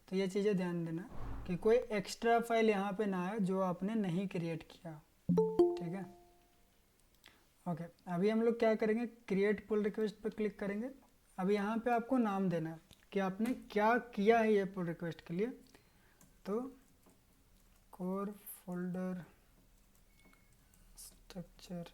तो ये चीज़ें ध्यान देना कि कोई एक्स्ट्रा फाइल यहाँ पे ना आए जो आपने नहीं क्रिएट किया। ठीक है, ओके, अभी हम लोग क्या करेंगे, क्रिएट पुल रिक्वेस्ट पे क्लिक करेंगे। अब यहाँ पे आपको नाम देना है कि आपने क्या किया है ये पुल रिक्वेस्ट के लिए। तो कोर फोल्डर स्ट्रक्चर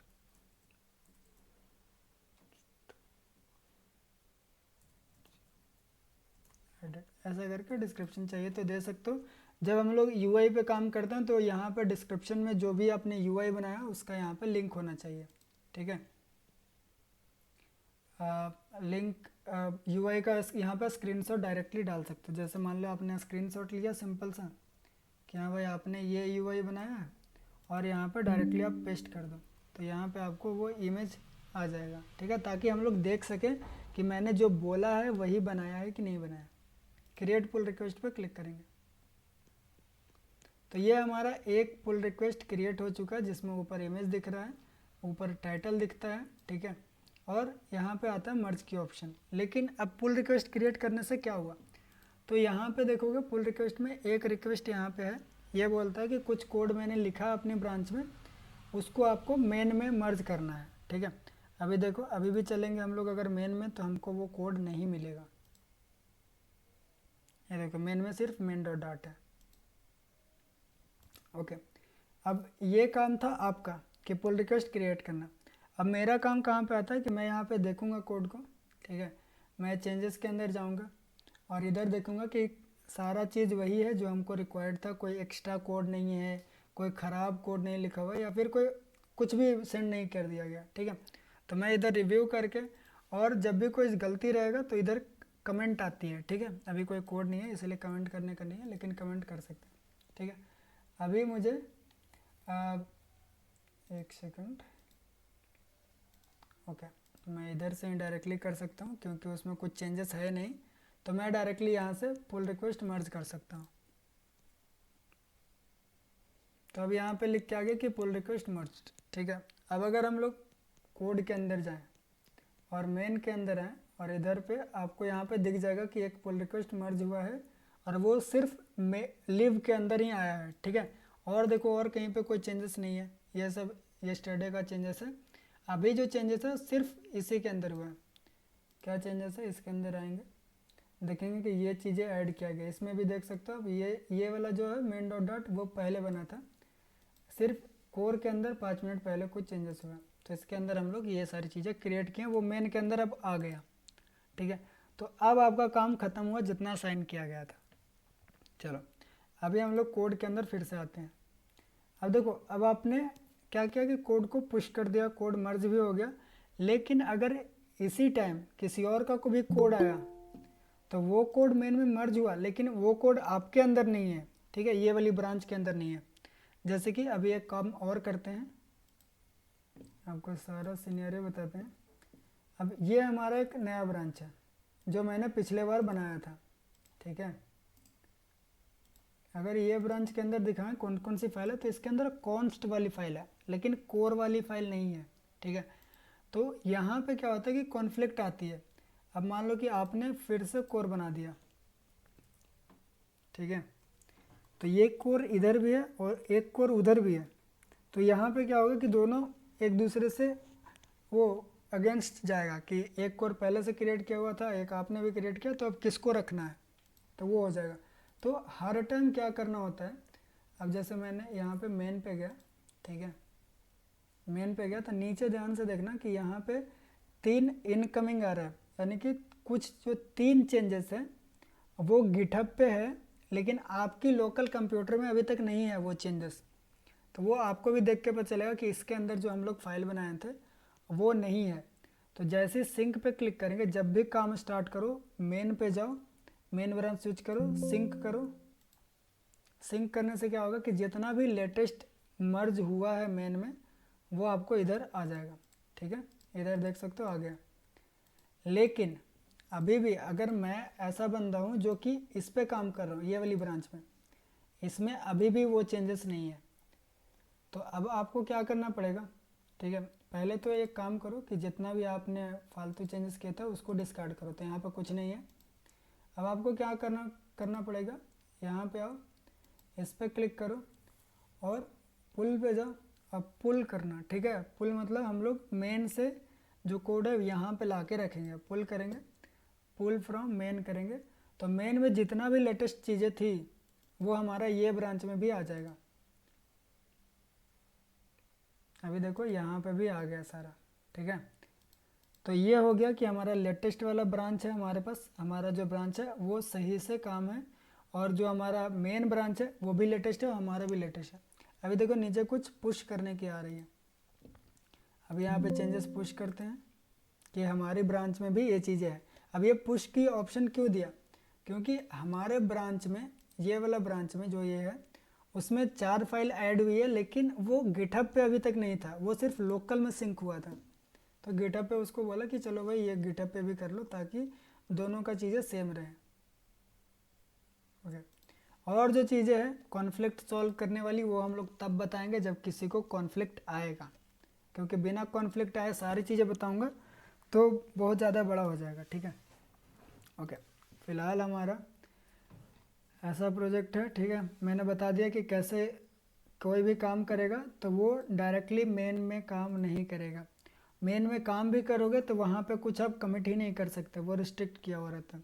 ऐसा करके डिस्क्रिप्शन चाहिए तो दे सकते हो। जब हम लोग यूआई पे काम करते हैं तो यहाँ पे डिस्क्रिप्शन में जो भी आपने यूआई बनाया उसका यहाँ पे लिंक होना चाहिए, ठीक है। लिंक यूआई का यहाँ पे स्क्रीनशॉट डायरेक्टली डाल सकते हो। जैसे मान लो आपने स्क्रीनशॉट लिया सिंपल सा कि हाँ भाई आपने ये यूआई बनाया है और यहाँ पे डायरेक्टली आप पेस्ट कर दो, तो यहाँ पे आपको वो इमेज आ जाएगा, ठीक है, ताकि हम लोग देख सकें कि मैंने जो बोला है वही बनाया है कि नहीं बनाया। क्रिएट पुल रिक्वेस्ट पे क्लिक करेंगे तो ये हमारा एक पुल रिक्वेस्ट क्रिएट हो चुका है, जिसमें ऊपर इमेज दिख रहा है, ऊपर टाइटल दिखता है, ठीक है, और यहाँ पे आता है मर्ज की ऑप्शन। लेकिन अब पुल रिक्वेस्ट क्रिएट करने से क्या हुआ, तो यहाँ पे देखोगे पुल रिक्वेस्ट में एक रिक्वेस्ट यहाँ पे है, ये बोलता है कि कुछ कोड मैंने लिखा अपनी ब्रांच में, उसको आपको मेन में मर्ज करना है, ठीक है। अभी देखो अभी भी चलेंगे हम लोग अगर मेन में, तो हमको वो कोड नहीं मिलेगा। ये देखो मेन में सिर्फ मेन डॉट डॉट है, ओके। अब ये काम था आपका कि पुल रिक्वेस्ट क्रिएट करना। अब मेरा काम कहाँ पे आता है कि मैं यहाँ पे देखूँगा कोड को, ठीक है, मैं चेंजेस के अंदर जाऊँगा और इधर देखूँगा कि सारा चीज़ वही है जो हमको रिक्वायर्ड था, कोई एक्स्ट्रा कोड नहीं है, कोई ख़राब कोड नहीं लिखा हुआ या फिर कोई कुछ भी सेंड नहीं कर दिया गया, ठीक है। तो मैं इधर रिव्यू करके, और जब भी कोई गलती रहेगा तो इधर कमेंट आती है, ठीक है। अभी कोई कोड नहीं है इसलिए कमेंट करने का नहीं है, लेकिन कमेंट कर सकते हैं, ठीक है। अभी मुझे एक सेकंड, ओके, तो मैं इधर से ही डायरेक्टली कर सकता हूँ क्योंकि उसमें कुछ चेंजेस है नहीं, तो मैं डायरेक्टली यहाँ से पुल रिक्वेस्ट मर्ज कर सकता हूँ। तो अब यहाँ पे लिख के आ गया कि पुल रिक्वेस्ट मर्ज, ठीक है। अब अगर हम लोग कोड के अंदर जाएं और मेन के अंदर आएँ और इधर पे आपको यहाँ पे दिख जाएगा कि एक पुल रिक्वेस्ट मर्ज हुआ है और वो सिर्फ लिव के अंदर ही आया है, ठीक है। और देखो और कहीं पे कोई चेंजेस नहीं है, ये सब येस्टरडे का चेंजेस है। अभी जो चेंजेस है सिर्फ इसी के अंदर हुआ है। क्या चेंजेस है, इसके अंदर आएंगे देखेंगे कि ये चीज़ें ऐड किया गया। इसमें भी देख सकते हो अब ये वाला जो है मेन डॉट डॉट वो पहले बना था, सिर्फ कोर के अंदर 5 मिनट पहले कुछ चेंजेस हुआ, तो इसके अंदर हम लोग ये सारी चीज़ें क्रिएट किए, वो मेन के अंदर अब आ गया, ठीक है। तो अब आपका काम ख़त्म हुआ जितना साइन किया गया था। चलो अभी हम लोग कोड के अंदर फिर से आते हैं। अब देखो अब आपने क्या किया कि कोड को पुश कर दिया, कोड मर्ज भी हो गया, लेकिन अगर इसी टाइम किसी और का भी कोड आया तो वो कोड मेन में मर्ज हुआ, लेकिन वो कोड आपके अंदर नहीं है, ठीक है, ये वाली ब्रांच के अंदर नहीं है। जैसे कि अभी एक काम और करते हैं, आपको सारा सिनेरियो बताते हैं। अब ये हमारा एक नया ब्रांच है जो मैंने पिछले बार बनाया था, ठीक है। अगर ये ब्रांच के अंदर दिखाएं कौन कौन सी फाइल है, तो इसके अंदर कॉन्स्ट वाली फाइल है लेकिन कोर वाली फाइल नहीं है, ठीक है। तो यहाँ पे क्या होता है कि कॉन्फ्लिक्ट आती है। अब मान लो कि आपने फिर से कोर बना दिया, ठीक है, तो ये कोर इधर भी है और एक कोर उधर भी है, तो यहाँ पे क्या होगा कि दोनों एक दूसरे से वो अगेंस्ट जाएगा कि एक कोर पहले से क्रिएट किया हुआ था, एक आपने भी क्रिएट किया, तो अब किसको रखना है, तो वो हो जाएगा। तो हर टाइम क्या करना होता है, अब जैसे मैंने यहाँ पे मेन पे गया, ठीक है, मेन पे गया तो नीचे ध्यान से देखना कि यहाँ पे 3 इनकमिंग आ रहा है, यानी कि कुछ जो 3 चेंजेस हैं वो गिटहब पे है, लेकिन आपकी लोकल कंप्यूटर में अभी तक नहीं है वो चेंजेस। तो वो आपको भी देख के पता चलेगा कि इसके अंदर जो हम लोग फाइल बनाए थे वो नहीं है। तो जैसे सिंक पे क्लिक करेंगे, जब भी काम स्टार्ट करो मेन पे जाओ, मेन ब्रांच स्विच करो, सिंक करो। सिंक करने से क्या होगा कि जितना भी लेटेस्ट मर्ज हुआ है मेन में वो आपको इधर आ जाएगा, ठीक है, इधर देख सकते हो आ गया। लेकिन अभी भी अगर मैं ऐसा बंदा हूँ जो कि इस पे काम कर रहा हूँ, ये वाली ब्रांच में, इसमें अभी भी वो चेंजेस नहीं है, तो अब आपको क्या करना पड़ेगा, ठीक है। पहले तो एक काम करो कि जितना भी आपने फालतू चेंजेस किया था उसको डिस्कार्ड करो, तो यहाँ पे कुछ नहीं है। अब आपको क्या करना पड़ेगा, यहाँ पे आओ, इस पर क्लिक करो और पुल पे जाओ। अब पुल करना, ठीक है, पुल मतलब हम लोग मेन से जो कोड है यहाँ पे ला के रखेंगे, पुल करेंगे, पुल फ्रॉम मेन करेंगे, तो मेन में जितना भी लेटेस्ट चीज़ें थी वो हमारा ये ब्रांच में भी आ जाएगा। अभी देखो यहाँ पे भी आ गया सारा, ठीक है। तो ये हो गया कि हमारा लेटेस्ट वाला ब्रांच है, हमारे पास हमारा जो ब्रांच है वो सही से काम है, और जो हमारा मेन ब्रांच है वो भी लेटेस्ट है और हमारा भी लेटेस्ट है। अभी देखो नीचे कुछ पुश करने की आ रही है। अब यहाँ पे चेंजेस पुश करते हैं कि हमारी ब्रांच में भी ये चीज़ें हैं। अब ये पुश की ऑप्शन क्यों दिया, क्योंकि हमारे ब्रांच में, ये वाला ब्रांच में जो ये है उसमें 4 फाइल ऐड हुई है, लेकिन वो गिटहब पे अभी तक नहीं था, वो सिर्फ लोकल में सिंक हुआ था। तो गिटहब पे उसको बोला कि चलो भाई ये गिटहब पे भी कर लो ताकि दोनों का चीज़ें सेम रहे। ओके, और जो चीज़ें हैं कॉन्फ्लिक्ट सॉल्व करने वाली वो हम लोग तब बताएंगे जब किसी को कॉन्फ्लिक्ट आएगा, क्योंकि बिना कॉन्फ्लिक्ट आए सारी चीज़ें बताऊंगा तो बहुत ज़्यादा बड़ा हो जाएगा। ठीक है, ओके। फिलहाल हमारा ऐसा प्रोजेक्ट है, ठीक है, मैंने बता दिया कि कैसे कोई भी काम करेगा तो वो डायरेक्टली मेन में काम नहीं करेगा। मेन में काम भी करोगे तो वहाँ पे कुछ आप कमिट ही नहीं कर सकते, वो रिस्ट्रिक्ट किया हुआ रहता है।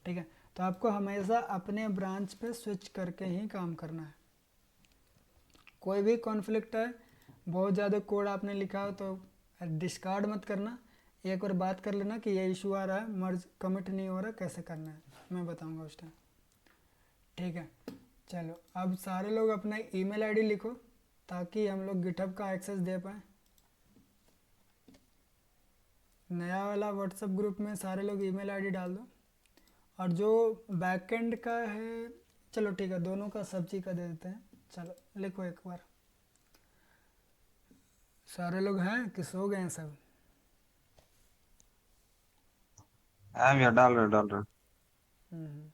ठीक है, तो आपको हमेशा अपने ब्रांच पे स्विच करके ही काम करना है। कोई भी कॉन्फ्लिक्ट है, बहुत ज़्यादा कोड आपने लिखा हो तो डिस्कार्ड मत करना, एक बार बात कर लेना कि ये इशू आ रहा है, मर्ज कमिट नहीं हो रहा, कैसे करना है मैं बताऊंगा उस टाइम। ठीक है, चलो अब सारे लोग अपना ईमेल आईडी लिखो ताकि हम लोग गिटहब का एक्सेस दे पाएँ। नया वाला व्हाट्सएप ग्रुप में सारे लोग ईमेल आईडी डाल दो, और जो बैकएंड का है, चलो ठीक है दोनों का सब्जी का दे देते हैं। चलो लिखो एक बार। सारे लोग हैं कि सो गए हैं सब? हाँ भैया, डाल रहे। हम्म,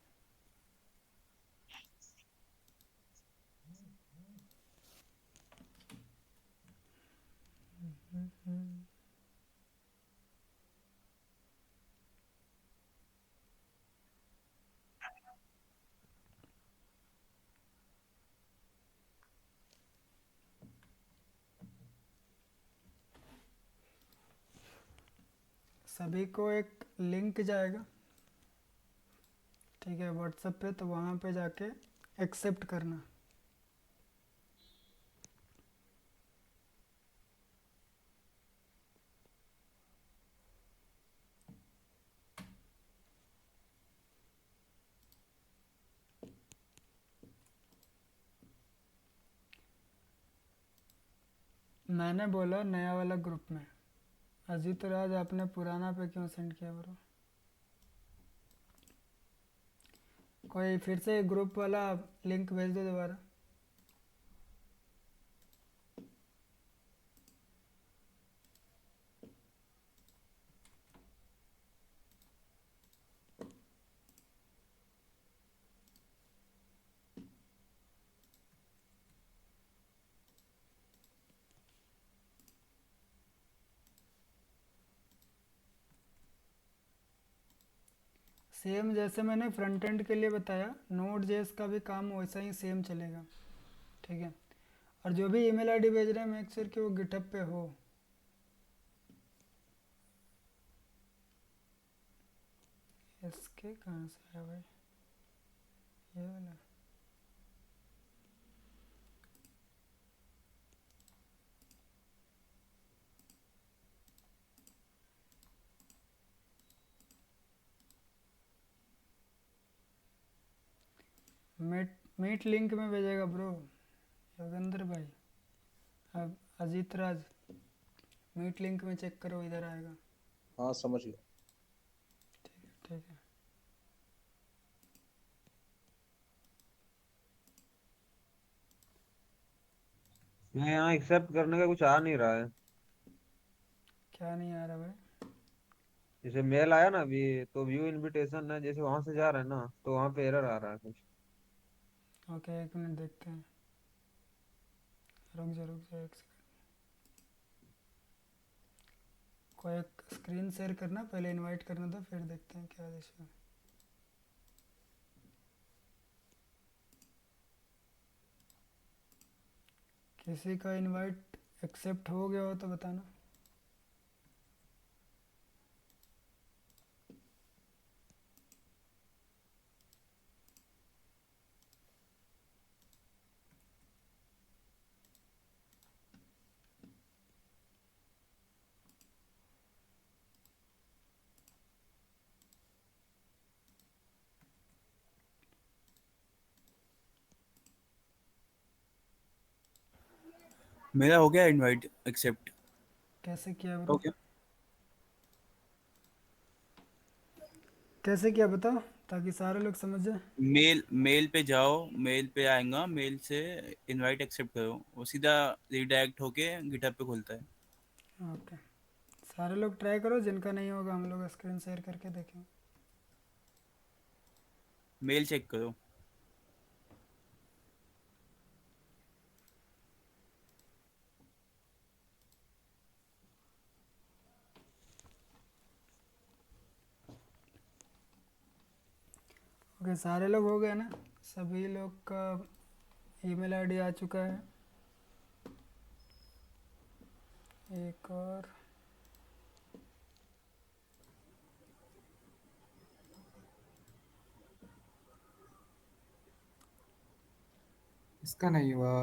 सभी को एक लिंक जाएगा, ठीक है, व्हाट्सएप पे, तो वहाँ पे जाके एक्सेप्ट करना। मैंने बोला नया वाला ग्रुप में, अजीत राज आपने पुराना पे क्यों सेंड किया ब्रो? कोई फिर से ग्रुप वाला लिंक भेज दो दोबारा। सेम जैसे मैंने फ्रंट एंड के लिए बताया, नोड जेएस का भी काम वैसा ही सेम चलेगा। ठीक है, और जो भी ईमेल आईडी भेज रहे हैं मेक श्योर कि वो गिटहब पे हो। इसके कहाँ से है भाई ये वाला? मीट लिंक में भेजेगा ब्रो, योगेंद्र भाई। अब अजीत राज मीट लिंक में चेक करो, इधर आएगा। हाँ समझ गया। ठीक है, मैं यहाँ एक्सेप्ट करने का कुछ आ नहीं रहा है। क्या नहीं आ रहा भाई? जैसे मेल आया ना अभी, तो व्यू इनविटेशन है, जैसे वहां से जा रहा है ना तो वहां पे एरर आ रहा है कुछ। ओके एक मिनट देखते हैं, रुक जा एक सेकंड। कोई एक स्क्रीन शेयर करना, पहले इनवाइट करना था, फिर देखते हैं क्या इशू है। किसी का इनवाइट एक्सेप्ट हो गया हो तो बताना। मेरा हो गया इनवाइट एक्सेप्ट। कैसे किया हो ब्रो? गया। कैसे किया बताओ, ताकि सारे लोग समझ जाए। मेल मेल पे जाओ, मेल पे आएगा, मेल से इनवाइट एक्सेप्ट करो, वो सीधा रिडायरेक्ट होके गिटहब पे खुलता है। ओके, सारे लोग ट्राई करो, जिनका नहीं होगा हम लोग स्क्रीन शेयर करके देखेंगे। मेल चेक करो। ओके, सारे लोग हो गए ना? सभी लोग का ईमेल आईडी आ चुका है। एक और इसका नहीं हुआ।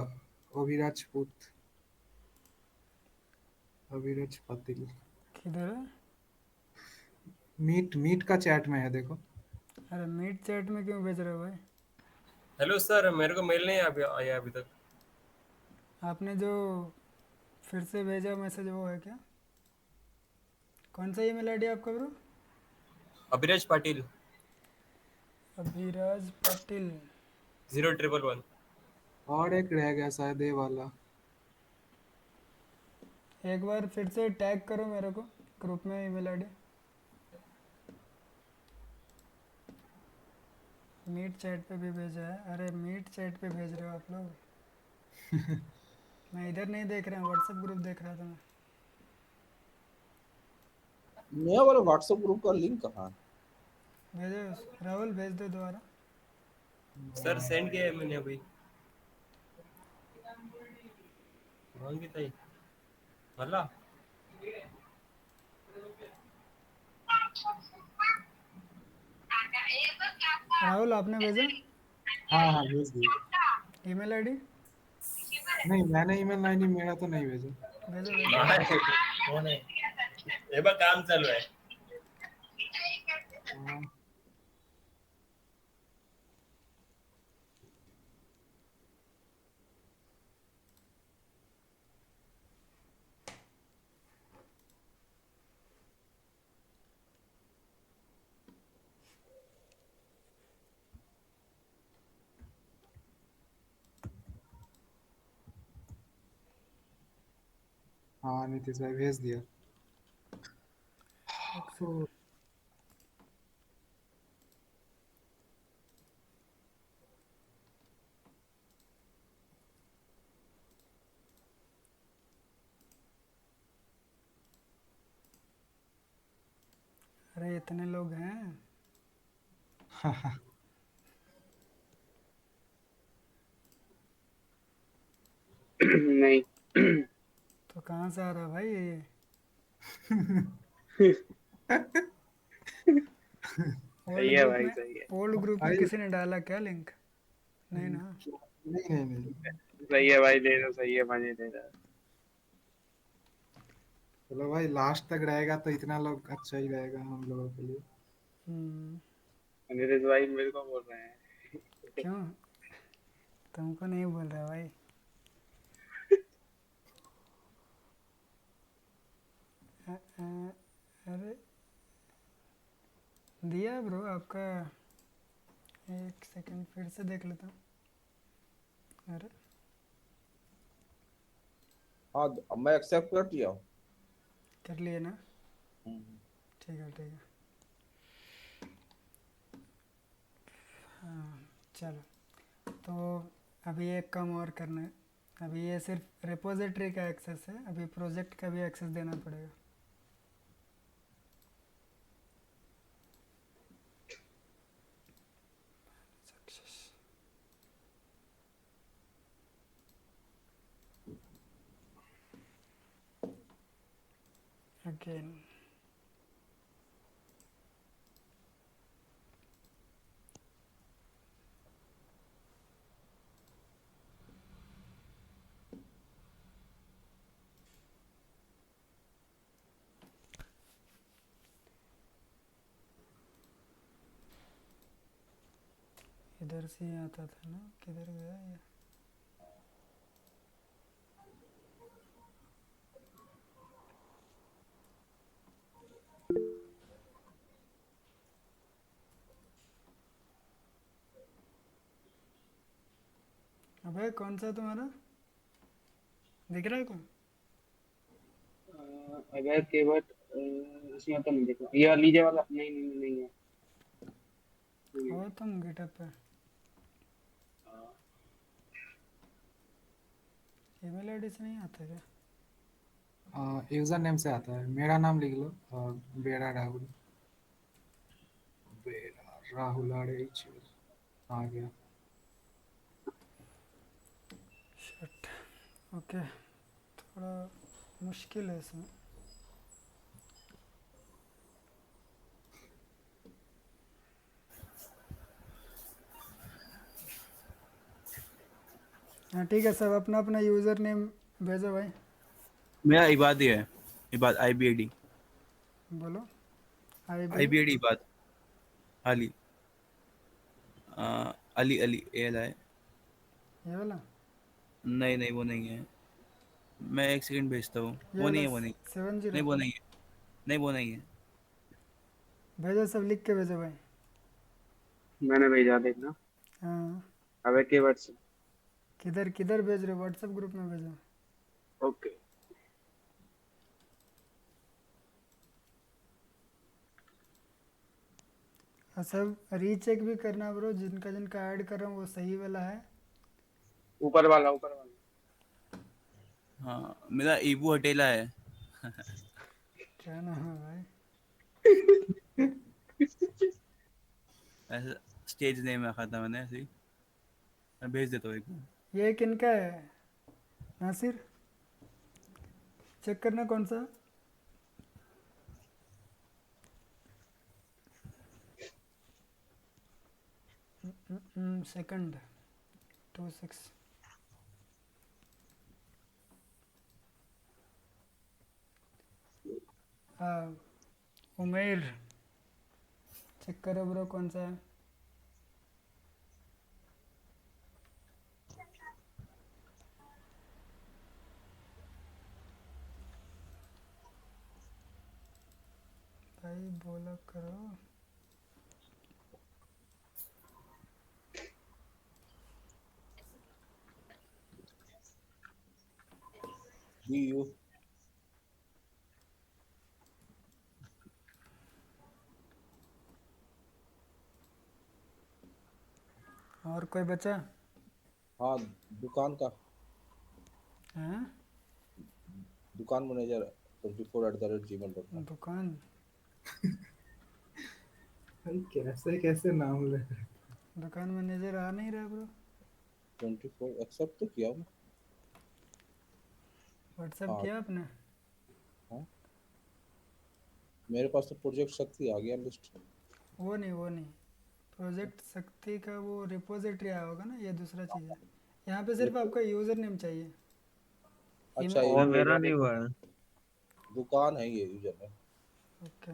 अविराज पुत अविराज पाटिल। किधर है? मीट मीट का चैट में है, देखो। अरे मीट चैट में क्यों भेज रहे हो भाई? हेलो सर, मेरे को मेल नहीं आया अभी तक। आपने जो फिर से भेजा मैसेज वो है क्या? कौन सा ईमेल आईडी आपका ब्रो? अभिराज पाटिल अभिराज पाटिल। 0111। और एक रह गया शायद, ये वाला। एक बार फिर से टैग करो मेरे को ग्रुप में ईमेल आईडी। मीट चैट पे भी भेजा है। अरे मीट चैट पे भेज रहे हो आप लोग? मैं इधर नहीं देख रहा हूँ, व्हाट्सएप ग्रुप देख रहा था मैं। नया वाला व्हाट्सएप ग्रुप का लिंक कहाँ है? भेजो राहुल, भेज दो दोबारा। सर सेंड किया है मैंने अभी। मांगी ताई मला राहुल आपने भेजा हाँ हाँ, भेज दिए। Email ID? नहीं, मैंने ईमेल नहीं, मेरा तो नहीं भेजा। भेजो भेजो। कौन है? ये बा काम चालू है। हाँ। हाँ नीतीश भाई, भेज दिया। एक सेकंड। अरे इतने लोग हैं? नहीं। तो कहाँ से आ रहा है भाई ये? सही है भाई, सही है। ओल्ड ग्रुप में भाई, किसी ने डाला क्या लिंक? नहीं ना? नहीं नहीं नहीं। सही है भाई, दे दो, सही है, मजे दे दो। चलो भाई, लास्ट तक रहेगा तो इतना लोग अच्छा ही रहेगा हम लोगों के लिए। हम्म, नीरज भाई मेरे को बोल रहे हैं। क्यों? तुमको नहीं बोल रहा भाई। अरे दिया ब्रो आपका। एक सेकंड फिर से देख लेता हूँ। अरे हाँ, अब मैं एक्सेप्ट कर दिया हूँ। कर लिए ना? ठीक है ठीक है। हाँ चलो, तो अभी एक काम और करना है। अभी ये सिर्फ रिपोजिटरी का एक्सेस है, अभी प्रोजेक्ट का भी एक्सेस देना पड़ेगा। अगेन इधर से ही आता था ना, किधर गया ये? अबे कौन सा तुम्हारा दिख रहा है कौन? अगर केवट इसमें तो नहीं देखा, ये लीजे वाला नहीं नहीं नहीं है, नहीं हो है। तुम गिटअप पे ईमेल आईडी से नहीं आता क्या? यूजर नेम से आता है, मेरा नाम लिख लो, बेड़ा राहुल, बेड़ा राहुल RH आ गया। शट। ओके, थोड़ा मुश्किल है इसमें। हाँ ठीक है, सब अपना अपना यूज़र नेम भेजो भाई। मेरा इबाद ही है, इबाद IBAD, बोलो। I B IBAD Ibad Ali, Ali Ali ALI। ये वाला, नहीं नहीं वो नहीं है, मैं एक सेकंड भेजता हूँ। ये वो नहीं वाला है, वो नहीं, 70। नहीं वो नहीं है, नहीं वो नहीं है। भेजो, सब लिख के भेजो भाई। मैंने भेजा, देखना। हाँ, अबे केवट से। किधर किधर भेज रहे हो? व्हाट्सएप ग्रुप में भेजो। ओके। और सब रीचेक भी करना ब्रो, जिनका जिनका ऐड कर रहा हूँ वो सही वाला है। ऊपर वाला, ऊपर वाला। हाँ मेरा ईबू हटेला है। क्या नाम है भाई? ऐसा स्टेज नेम रखा था मैंने ऐसे ही। मैं भेज देता हूँ एक बार। ये किनका है नासिर? चेक करना कौन सा। सेकंड 26। हाँ, उमेर। चेक करो ब्रो कौन सा है। भाई बोला करो। DU और कोई बचा? हाँ, दुकान का, हैं? दुकान मैनेजर 24@gmail.com। दुकान। भाई कैसे कैसे नाम ले रहे दुकान मैनेजर आ नहीं रहा ब्रो। 24 एक्सेप्ट तो किया हूँ। व्हाट्सएप हाँ किया आपने? हाँ, मेरे पास तो प्रोजेक्ट शक्ति आ गया लिस्ट। वो नहीं, वो नहीं। प्रोजेक्ट शक्ति का वो रिपोजिटरी आया होगा ना, ये दूसरा चीज़ है। यहाँ पे सिर्फ आपका यूज़र नेम चाहिए। अच्छा, ईमेल। ये वो भेजा मेरा नहीं देखो। हुआ है। दुकान है, ये यूजर है, ओके।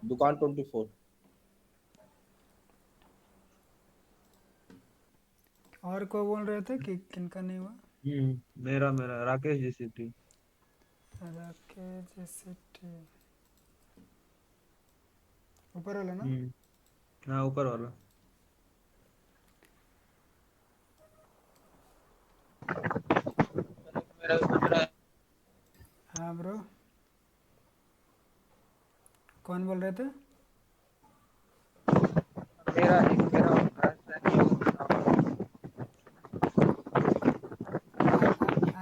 दुकान 24। और कोई बोल रहे थे कि किनका नहीं हुआ? मेरा मेरा राकेश JCT। राकेश सिटी, ऊपर वाला ना? हाँ ऊपर वाला। हाँ ब्रो, कौन बोल रहे थे? मेरा एक मेरा होता है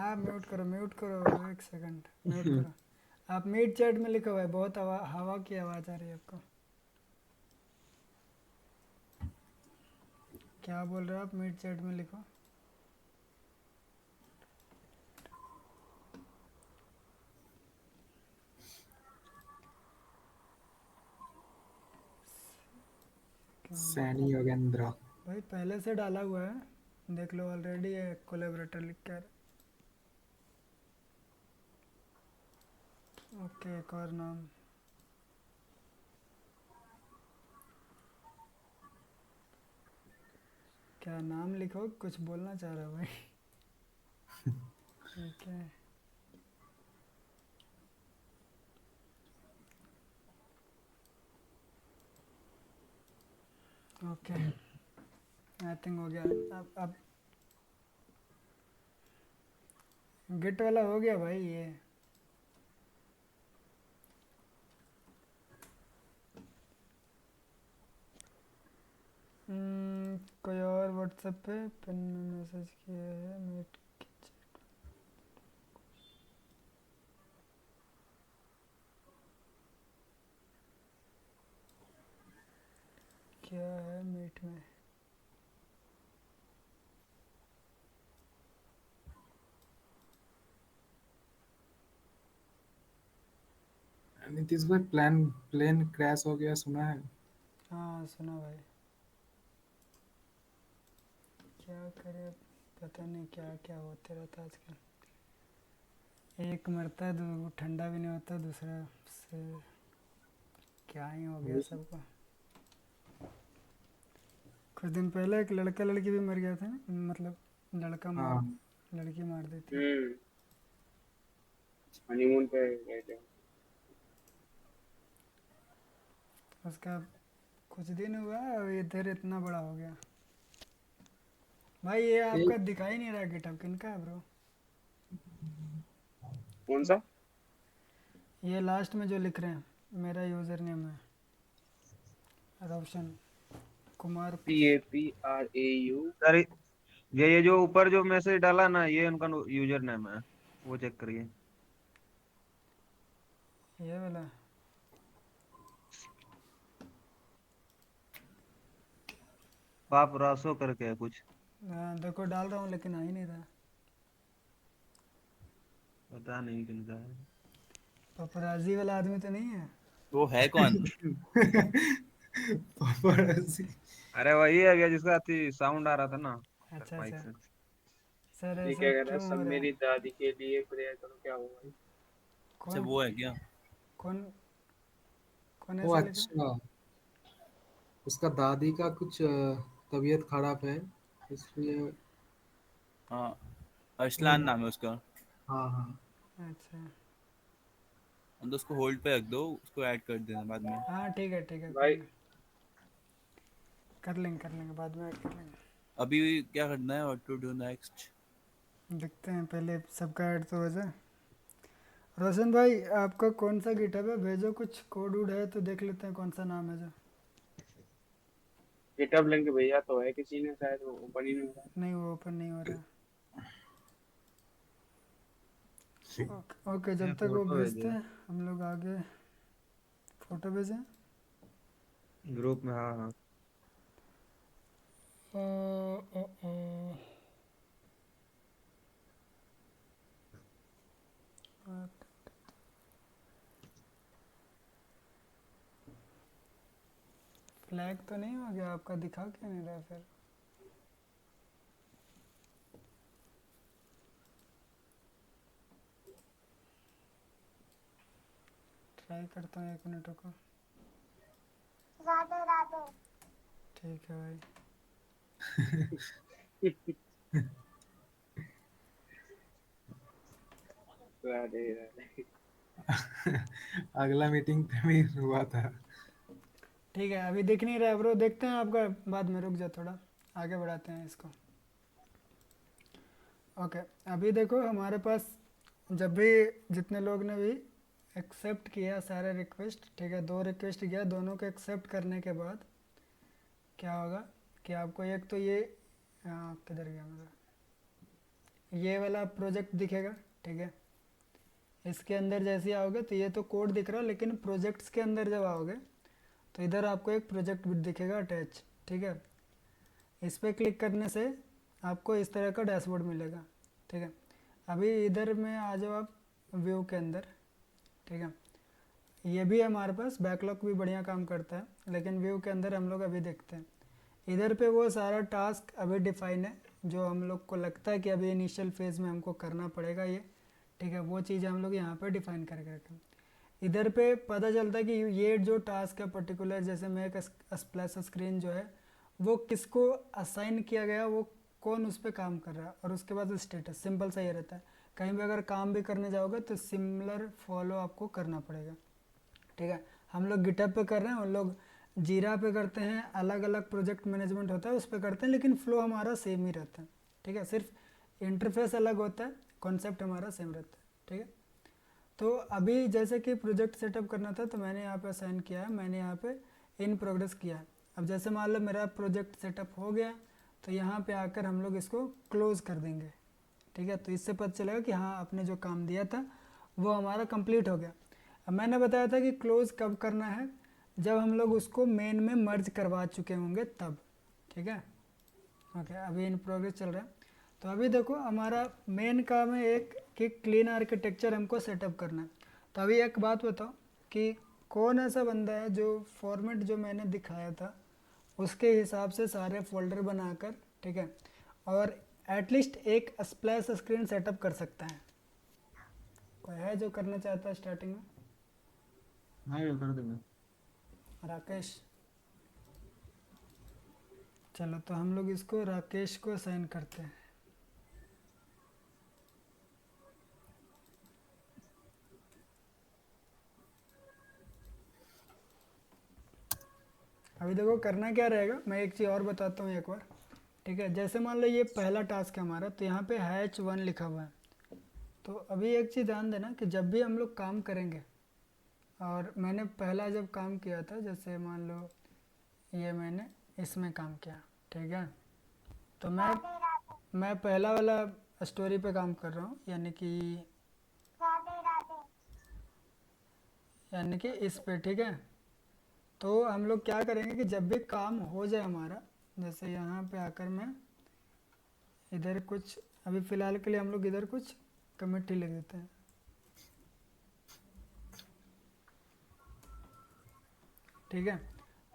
आप म्यूट करो, म्यूट करो, एक सेकंड म्यूट करो। आप मीट चैट में लिखा हुआ है, बहुत हवा की आवाज़ आ रही है आपको। क्या बोल रहे हो आप? मीट चैट में लिखो। सैनी योगेंद्र। भाई पहले से डाला हुआ है, देख लो, ऑलरेडी है कोलेबरेटर लिख कर। ओके, एक और नाम। क्या नाम लिखो, कुछ बोलना चाह रहा है भाई। ठीक है। ओके, आई थिंक हो गया। अब गिट वाला हो गया भाई ये। कोई और व्हाट्सएप पे पिन में मैसेज किया है मीट की चैट। क्या है मीट में? नीतीश भाई प्लेन क्रैश हो गया सुना है? हाँ सुना भाई। क्या करे, पता नहीं क्या क्या होते रहता है आजकल। एक मरता है, दो ठंडा भी नहीं होता, दूसरा से क्या ही हो गया सबको। कुछ दिन पहले एक लड़का लड़की भी मर गया था ना, मतलब लड़का मार हाँ लड़की मार दी थी। हनीमून पे गए थे। उसका कुछ दिन हुआ और इधर इतना बड़ा हो गया। भाई ये आपका दिखाई नहीं रहा गिटहब किनका है ब्रो? कौन सा? ये लास्ट में जो लिख रहे हैं, मेरा यूज़र नेम है रोशन कुमार। CAPRAU। सर ये जो ऊपर जो मैसेज डाला ना, ये उनका यूजर नेम है, वो चेक करिए। ये वाला पाप रासो करके है कुछ, देखो डाल रहा हूँ लेकिन आ ही नहीं रहा। पता नहीं किनका है। पपराजी वाला आदमी तो नहीं है? वो है कौन? paparazzi। अरे वही है भैया जिसका साउंड आ रहा था ना अच्छा माइक अच्छा। से। सर ये ऐसा क्या कह रहा है, क्यों सब हो रहा है? मेरी दादी के लिए प्रेयर करो। क्या हुआ भाई? अच्छा कौन वो है क्या? कौन कौन ओ ऐसा लिख रहा है? अच्छा, उसका दादी का कुछ तबीयत खराब है इसलिए। हाँ, वो अरसलान नाम है उसका। हाँ हाँ। अच्छा तो उसको होल्ड पे रख दो, उसको ऐड कर देना बाद में। हाँ ठीक है कोई भाई नहीं। कर लेंगे बाद में ऐड कर लेंगे। अभी क्या करना है, व्हाट टू डू नेक्स्ट? देखते हैं पहले सबका ऐड तो हो जाए। रोशन भाई आपका कौन सा गिटहब है? भेजो कुछ कोड वूड है तो देख लेते हैं कौन सा नाम है जो। गिटहब लिंक भेजा तो है किसी ने, शायद वो ओपन ही नहीं हो रहा है। नहीं वो ओपन नहीं हो रहा। ओके ये जब तक वो फोटो भेजते भेजे हैं हम लोग आगे। फोटो भेजें? ग्रुप में, हाँ हाँ। ओ, ओ, ओ, फ्लैग तो नहीं हो गया आपका? दिखा क्यों नहीं रहा फिर? ट्राई करता हूँ, 1 मिनट रुको। ठीक है भाई। राधे राधे। अगला मीटिंग पे भी हुआ था। ठीक है अभी दिख नहीं रहा है ब्रो, देखते हैं आपका बाद में। रुक जा थोड़ा, आगे बढ़ाते हैं इसको। ओके अभी देखो हमारे पास जब भी जितने लोग ने भी एक्सेप्ट किया सारे रिक्वेस्ट, ठीक है 2 रिक्वेस्ट किया, दोनों को एक्सेप्ट करने के बाद क्या होगा कि आपको एक तो ये किधर गया मेरा, ये वाला प्रोजेक्ट दिखेगा, ठीक है। इसके अंदर जैसे ही आओगे तो ये तो कोड दिख रहा है, लेकिन प्रोजेक्ट्स के अंदर जब आओगे तो इधर आपको एक प्रोजेक्ट भी दिखेगा अटैच, ठीक है। इस पर क्लिक करने से आपको इस तरह का डैशबोर्ड मिलेगा, ठीक है। अभी इधर में आ जाओ आप व्यू के अंदर, ठीक है। ये भी हमारे पास बैकलॉग भी बढ़िया काम करता है, लेकिन व्यू के अंदर हम लोग अभी देखते हैं। इधर पे वो सारा टास्क अभी डिफाइन है जो हम लोग को लगता है कि अभी इनिशियल फेज़ में हमको करना पड़ेगा ये, ठीक है। वो चीज़ हम लोग यहाँ पे डिफाइन करके रखें। इधर पे पता चलता है कि ये जो टास्क है पर्टिकुलर, जैसे मेक स्प्लैश स्क्रीन जो है वो किसको असाइन किया गया, वो कौन उस पर काम कर रहा है, और उसके बाद स्टेटस सिंपल सा ये रहता है। कहीं भी अगर काम भी करने जाओगे तो सिमिलर फॉलो आपको करना पड़ेगा, ठीक है। हम लोग गिटहब पे कर रहे हैं, उन लोग जीरा पे करते हैं, अलग अलग प्रोजेक्ट मैनेजमेंट होता है उस पे करते हैं, लेकिन फ्लो हमारा सेम ही रहता है, ठीक है। सिर्फ इंटरफेस अलग होता है, कॉन्सेप्ट हमारा सेम रहता है, ठीक है। तो अभी जैसे कि प्रोजेक्ट सेटअप करना था तो मैंने यहाँ पे असाइन किया है, मैंने यहाँ पे इन प्रोग्रेस किया है। अब जैसे मान लो मेरा प्रोजेक्ट सेटअप हो गया तो यहाँ पे आकर हम लोग इसको क्लोज़ कर देंगे, ठीक है। तो इससे पता चलेगा कि हाँ आपने जो काम दिया था वो हमारा कंप्लीट हो गया। अब मैंने बताया था कि क्लोज़ कब करना है, जब हम लोग उसको मेन में मर्ज करवा चुके होंगे तब, ठीक है। ओके, अभी इन प्रोग्रेस चल रहा है। तो अभी देखो हमारा मेन काम है एक कि क्लीन आर्किटेक्चर हमको सेटअप करना है। तो अभी एक बात बताओ कि कौन ऐसा बंदा है जो फॉर्मेट जो मैंने दिखाया था उसके हिसाब से सारे फोल्डर बनाकर, ठीक है, और एटलीस्ट एक स्प्लैश स्क्रीन सेटअप कर सकता है? कोई है जो करना चाहता है स्टार्टिंग में? हाँ ये कर देंगे। राकेश, चलो तो हम लोग इसको राकेश को असाइन करते हैं। अभी देखो करना क्या रहेगा, मैं एक चीज़ और बताता हूँ एक बार, ठीक है। जैसे मान लो ये पहला टास्क है हमारा, तो यहाँ पे H1 लिखा हुआ है। तो अभी एक चीज़ ध्यान देना कि जब भी हम लोग काम करेंगे, और मैंने पहला जब काम किया था, जैसे मान लो ये मैंने इसमें काम किया, ठीक है, तो मैं पहला वाला स्टोरी पे काम कर रहा हूँ, यानी कि इस पे, ठीक है। तो हम लोग क्या करेंगे कि जब भी काम हो जाए हमारा, जैसे यहाँ पे आकर मैं इधर कुछ, अभी फ़िलहाल के लिए हम लोग इधर कुछ कमेंट ही लिख देते हैं, ठीक है।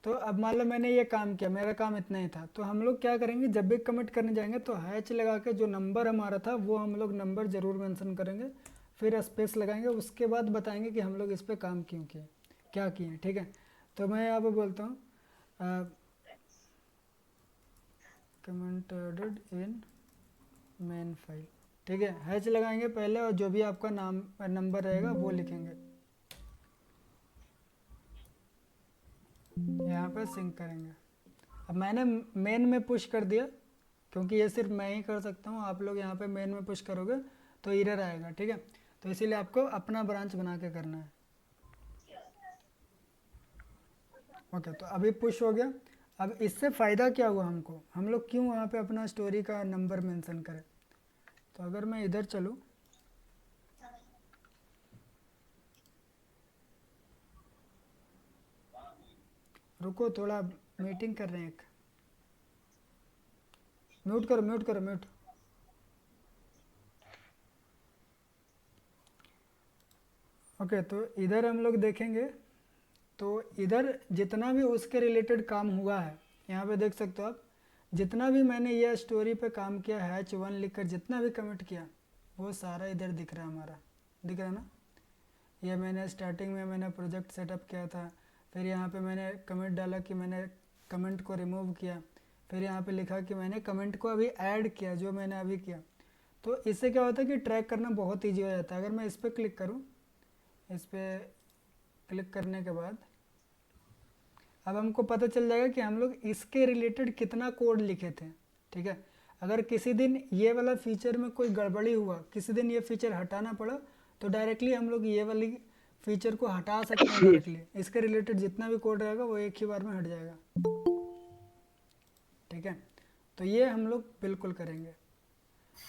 तो अब मान लो मैंने ये काम किया, मेरा काम इतना ही था, तो हम लोग क्या करेंगे जब भी कमिट करने जाएंगे तो हैच लगा के जो नंबर हमारा था वो हम लोग नंबर ज़रूर मेंशन करेंगे, फिर स्पेस लगाएंगे, उसके बाद बताएंगे कि हम लोग इस पर काम क्यों किए, क्या किए, ठीक है। तो मैं यहाँ पे बोलता हूँ comment added in main file, ठीक है। हैच लगाएंगे पहले और जो भी आपका नाम नंबर रहेगा वो लिखेंगे, यहाँ पे सिंक करेंगे। अब मैंने मेन में पुश कर दिया क्योंकि ये सिर्फ मैं ही कर सकता हूँ, आप लोग यहाँ पे मेन में पुश करोगे तो एरर आएगा, ठीक है। तो इसीलिए आपको अपना ब्रांच बना के करना है। ओके, तो अभी पुश हो गया। अब इससे फ़ायदा क्या हुआ हमको, हम लोग क्यों वहाँ पे अपना स्टोरी का नंबर मेंशन करें? तो अगर मैं इधर चलूँ, रुको थोड़ा मीटिंग कर रहे हैं, एक म्यूट करो, म्यूट करो, म्यूट। ओके, तो इधर हम लोग देखेंगे तो इधर जितना भी उसके रिलेटेड काम हुआ है, यहाँ पे देख सकते हो आप, जितना भी मैंने ये स्टोरी पे काम किया है H1 लिखकर जितना भी कमिट किया वो सारा इधर दिख रहा है, हमारा दिख रहा है ना। ये मैंने स्टार्टिंग में मैंने प्रोजेक्ट सेटअप किया था, फिर यहाँ पे मैंने कमेंट डाला कि मैंने कमेंट को रिमूव किया, फिर यहाँ पे लिखा कि मैंने कमेंट को अभी ऐड किया जो मैंने अभी किया। तो इससे क्या होता है कि ट्रैक करना बहुत ईजी हो जाता है। अगर मैं इस पर क्लिक करूँ, इस पर क्लिक करने के बाद अब हमको पता चल जाएगा कि हम लोग इसके रिलेटेड कितना कोड लिखे थे, ठीक है। अगर किसी दिन ये वाला फीचर में कोई गड़बड़ी हुआ, किसी दिन ये फीचर हटाना पड़ा, तो डायरेक्टली हम लोग ये वाली फीचर को हटा सकते हैं डायरेक्टली। इसके रिलेटेड जितना भी कोड रहेगा वो एक ही बार में हट जाएगा, ठीक है। तो ये हम लोग बिल्कुल करेंगे।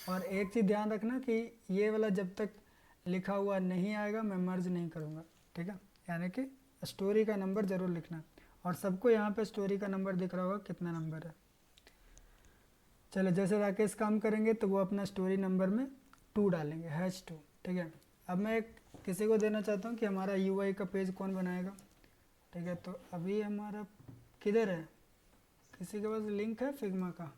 और एक चीज़ ध्यान रखना कि ये वाला जब तक लिखा हुआ नहीं आएगा मैं मर्ज नहीं करूँगा, ठीक है। यानी कि स्टोरी का नंबर ज़रूर लिखना, और सबको यहाँ पे स्टोरी का नंबर दिख रहा होगा कितना नंबर है। चलो, जैसे राकेश काम करेंगे तो वो अपना स्टोरी नंबर में 2 डालेंगे, H2, ठीक है। अब मैं किसी को देना चाहता हूँ कि हमारा UI का पेज कौन बनाएगा, ठीक है। तो अभी हमारा किधर है, किसी के पास लिंक है फिग्मा का?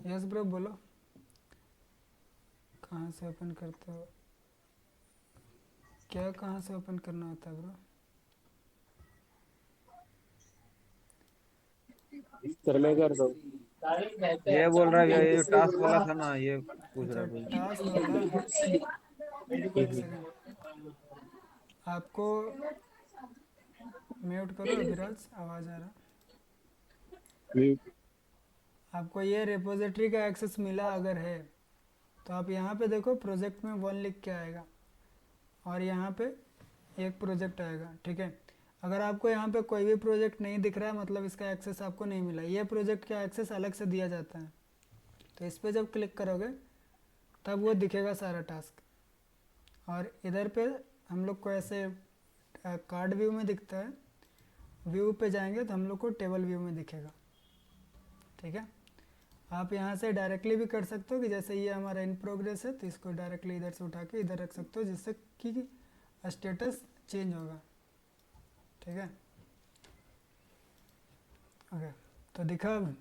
यस ब्रो, बोलो कहाँ से ओपन करते हो, क्या कहाँ से ओपन करना होता है ब्रो? सर मैं करता हूँ। ये बोल रहा है भैया, ये जो टास्क वाला था ना, ये पूछ रहा अच्छा, है कोई। टास्क वाला एक सेकंड, आपको म्यूट करो अभिराज, आवाज़ आ रहा। आपको ये रिपोजिटरी का एक्सेस मिला अगर है तो आप यहाँ पे देखो, प्रोजेक्ट में 1 लिख के आएगा और यहाँ पे एक प्रोजेक्ट आएगा, ठीक है। अगर आपको यहाँ पे कोई भी प्रोजेक्ट नहीं दिख रहा है मतलब इसका एक्सेस आपको नहीं मिला। ये प्रोजेक्ट का एक्सेस अलग से दिया जाता है, तो इस पर जब क्लिक करोगे तब वो दिखेगा सारा टास्क। और इधर पे हम लोग को ऐसे कार्ड व्यू में दिखता है, व्यू पे जाएंगे तो हम लोग को टेबल व्यू में दिखेगा, ठीक है। आप यहाँ से डायरेक्टली भी कर सकते हो कि जैसे ये हमारा इन प्रोग्रेस है तो इसको डायरेक्टली इधर से उठा के इधर रख सकते हो, जिससे कि स्टेटस चेंज होगा, ठीक है। ओके, तो दिखा अब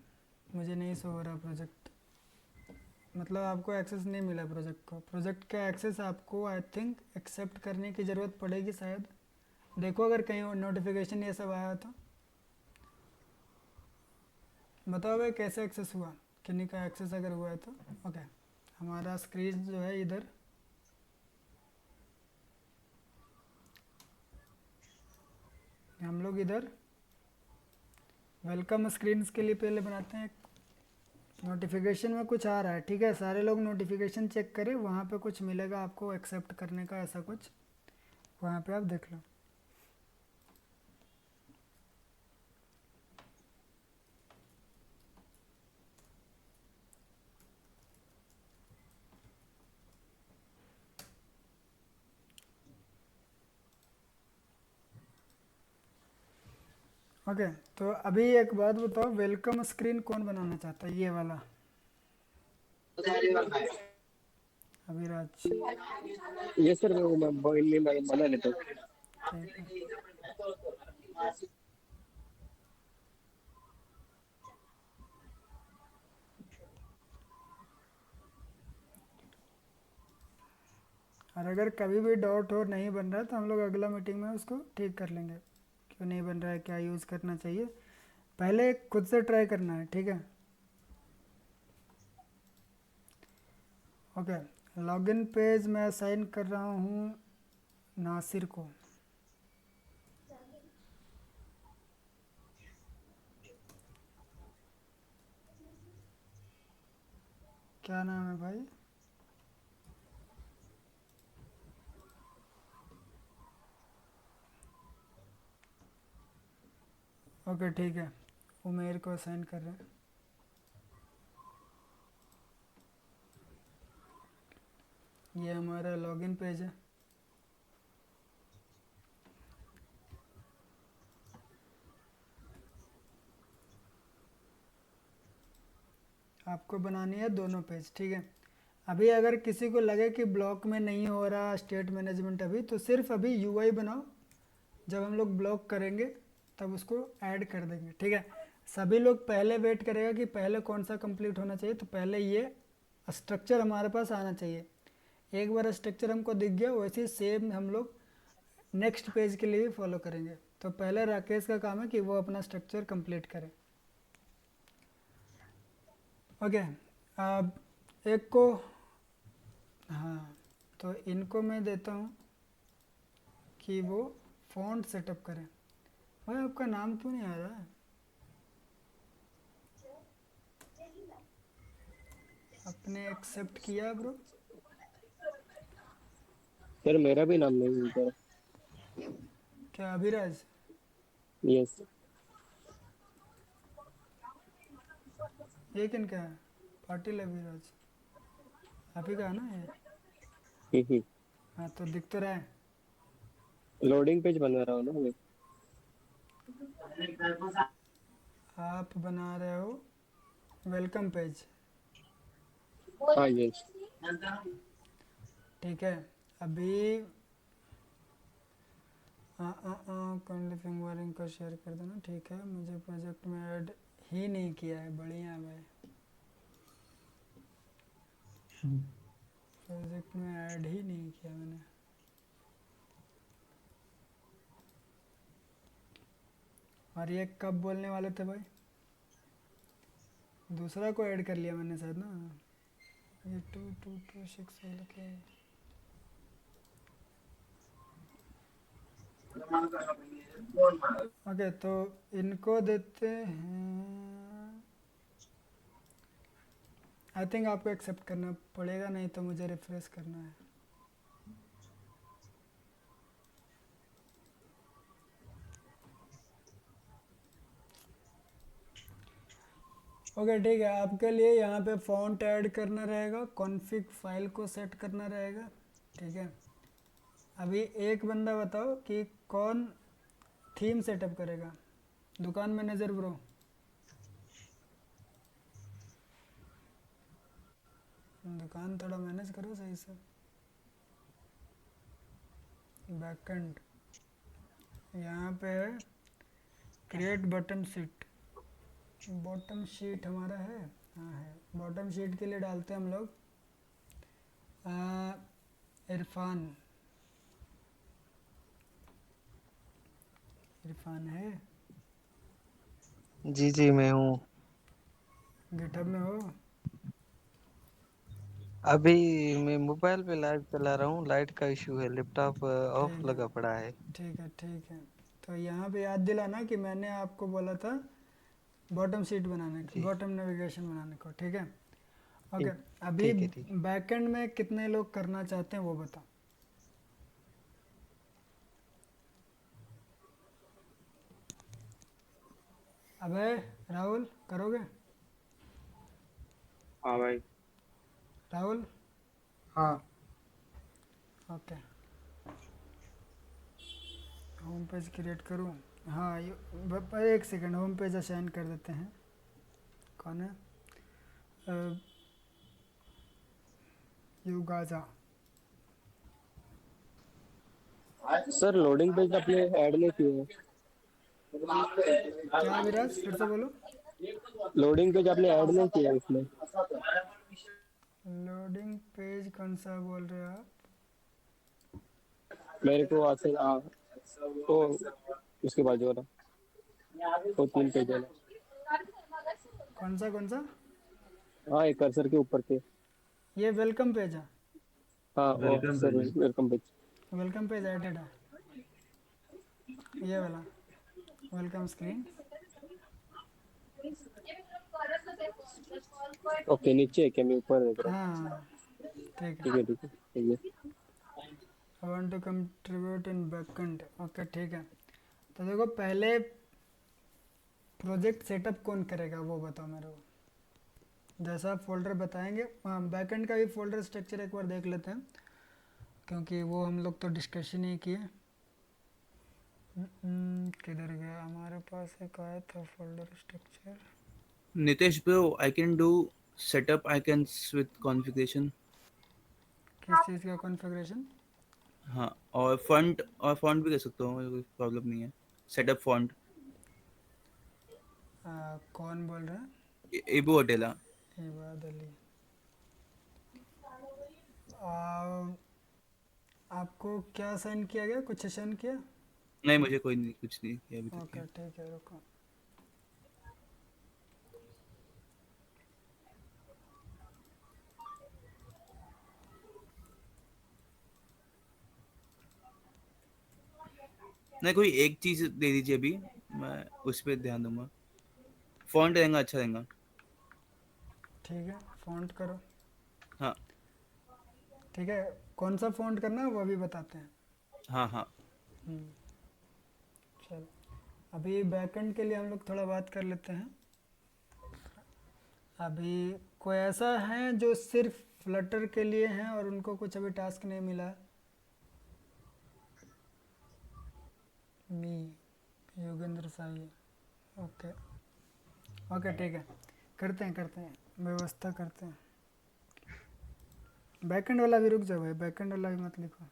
मुझे नहीं शो हो रहा प्रोजेक्ट, मतलब आपको एक्सेस नहीं मिला प्रोजेक्ट को। प्रोजेक्ट का एक्सेस आपको आई थिंक एक्सेप्ट करने की ज़रूरत पड़ेगी शायद। देखो अगर कहीं नोटिफिकेशन ये सब आया तो बताओ भाई कैसे एक्सेस हुआ, किन्हीं का एक्सेस अगर हुआ है तो। ओके, हमारा स्क्रीन जो है इधर, हम लोग इधर वेलकम स्क्रीन्स के लिए पहले बनाते हैं। नोटिफिकेशन में कुछ आ रहा है, ठीक है, सारे लोग नोटिफिकेशन चेक करें, वहाँ पे कुछ मिलेगा आपको एक्सेप्ट करने का, ऐसा कुछ वहाँ पे आप देख लो। ओके, तो अभी एक बात बताओ, वेलकम स्क्रीन कौन बनाना चाहता है, ये वाला अभिराज? ये सर मैं बना लेता हूँ। ठीक है, और अगर कभी भी डॉट और नहीं बन रहा है तो हम लोग अगला मीटिंग में उसको ठीक कर लेंगे, क्यों नहीं बन रहा है, क्या यूज़ करना चाहिए, पहले खुद से ट्राई करना है, ठीक है। ओके, लॉगिन पेज मैं असाइन कर रहा हूँ नासिर को। क्या नाम है भाई? ओके ठीक है, उमेर को असाइन कर रहे हैं। ये हमारा लॉगिन पेज है। आपको बनानी है दोनों पेज, ठीक है। अभी अगर किसी को लगे कि ब्लॉक में नहीं हो रहा स्टेट मैनेजमेंट अभी, तो सिर्फ अभी यूआई बनाओ, जब हम लोग ब्लॉक करेंगे तब उसको ऐड कर देंगे, ठीक है। सभी लोग पहले वेट करेगा कि पहले कौन सा कंप्लीट होना चाहिए, तो पहले ये स्ट्रक्चर हमारे पास आना चाहिए। एक बार स्ट्रक्चर हमको दिख गया, वैसे सेम हम लोग नेक्स्ट पेज के लिए भी फॉलो करेंगे। तो पहले राकेश का काम है कि वो अपना स्ट्रक्चर कंप्लीट करे। ओके, अब एक को, हाँ, तो इनको मैं देता हूँ कि वो फ़ॉन्ट सेटअप करें। भाई आपका नाम क्यों नहीं आ रहा है? आपने एक्सेप्ट किया ब्रो? सर मेरा भी नाम नहीं मिलता। क्या अभिराज? यस। ये किन का है? पाटिल अभिराज, आप ही का है ना ये? हाँ, तो दिख तो रहा है। लोडिंग पेज बना रहा हूँ ना मैं। आप बना रहे हो वेलकम पेज, हाँ यस। ठीक है। अभी फिंगरिंग को शेयर कर देना, ठीक है। मुझे प्रोजेक्ट में ऐड ही नहीं किया है, बढ़िया भाई, प्रोजेक्ट में ऐड ही नहीं किया मैंने। और ये कब बोलने वाले थे भाई? दूसरा को ऐड कर लिया मैंने शायद ना, ये 2226 वाला क्या है? ओके तो इनको देते हैं, आई थिंक आपको एक्सेप्ट करना पड़ेगा, नहीं तो मुझे रिफ्रेश करना है। ओके ठीक है, आपके लिए यहाँ पे फ़ॉन्ट ऐड करना रहेगा, कॉन्फ़िग फाइल को सेट करना रहेगा, ठीक है। अभी एक बंदा बताओ कि कौन थीम सेटअप करेगा, दुकान मैनेजर ब्रो। दुकान थोड़ा मैनेज करो सही से। बैकएंड यहाँ पे है create button sheet, bottom sheet हमारा है, हाँ है। बॉटम शीट के लिए डालते हैं हम लोग इरफान। इरफान है, जी जी मैं हूँ। गिटहब में हो? अभी मैं मोबाइल पे लाइव चला रहा हूँ, लाइट का इशू है, लैपटॉप ऑफ ठीक है लगा पड़ा है। ठीक है ठीक है। तो यहाँ पे याद दिलाना कि मैंने आपको बोला था बॉटम शीट बनाने को, जी बॉटम नेविगेशन बनाने को, ठीक है। ओके ठीक अभी ठीक है ठीक। बैकएंड में कितने लोग करना चाहते हैं वो बताओ। अबे राहुल करोगे? हाँ भाई। राहुल हाँ। ओके, होम पेज क्रिएट करूँ? हाँ एक सेकंड, होम पेज असाइन कर देते हैं। कौन है? युगाजा। सर लोडिंग पेज अपने ऐड नहीं किए हैं। क्या विराज, फिर से बोलो। लोडिंग पेज आपने ऐड नहीं किया है इसमें। लोडिंग पेज कौन सा बोल रहे हो आप? मेरे को आज से हाँ, तो उसके बाजू वाला वो 3 पेज वाला। कौन सा कौन सा? हाँ एक कर्सर के ऊपर के। ये वेलकम पेज है। हाँ ओ welcome sir page. Welcome page. Welcome page added है, ये वाला वेलकम स्क्रीन। ओके नीचे है क्या, मैं ऊपर देख रहा हूँ। हाँ ठीक है। ठीक है ठीक है ठीक है। I want to contribute in backend, okay ठीक है। तो देखो पहले प्रोजेक्ट सेटअप कौन करेगा वो बताओ मेरे को। जैसा आप फोल्डर बताएंगे, हाँ बैकएंड का भी फोल्डर स्ट्रक्चर एक बार देख लेते हैं, क्योंकि वो हम लोग तो डिस्कशन ही किए। किधर गया हमारे पास, एक आया था folder structure. Nitesh bro, I can do setup icons with configuration. किस चीज़ का कॉन्फ़िगरेशन? हाँ और फॉन्ट भी कर सकता हूँ, मुझे कोई प्रॉब्लम नहीं है। सेटअप फॉन्ट कौन बोल रहा है? एबू अटेला। इबाद अली। आ, आपको क्या साइन किया गया, कुछ साइन किया? नहीं मुझे कोई नहीं, कुछ नहीं किया अभी तक ओके किया। ठीक है रुको। नहीं कोई एक चीज दे दीजिए अभी, मैं उस पर ध्यान दूंगा। फॉन्ट रहेगा, अच्छा रहेगा। ठीक है फ़ॉन्ट करो। हाँ ठीक है, कौन सा फ़ॉन्ट करना है वो भी बताते हैं। हाँ हाँ। चलो अभी बैकएंड के लिए हम लोग थोड़ा बात कर लेते हैं। अभी कोई ऐसा है जो सिर्फ फ्लटर के लिए हैं और उनको कुछ अभी टास्क नहीं मिला? मी योगेंद्र साई, ओके ओके ठीक है, करते हैं व्यवस्था करते हैं। बैकएंड वाला भी रुक जाओ भाई, बैकएंड वाला भी मत लिखो।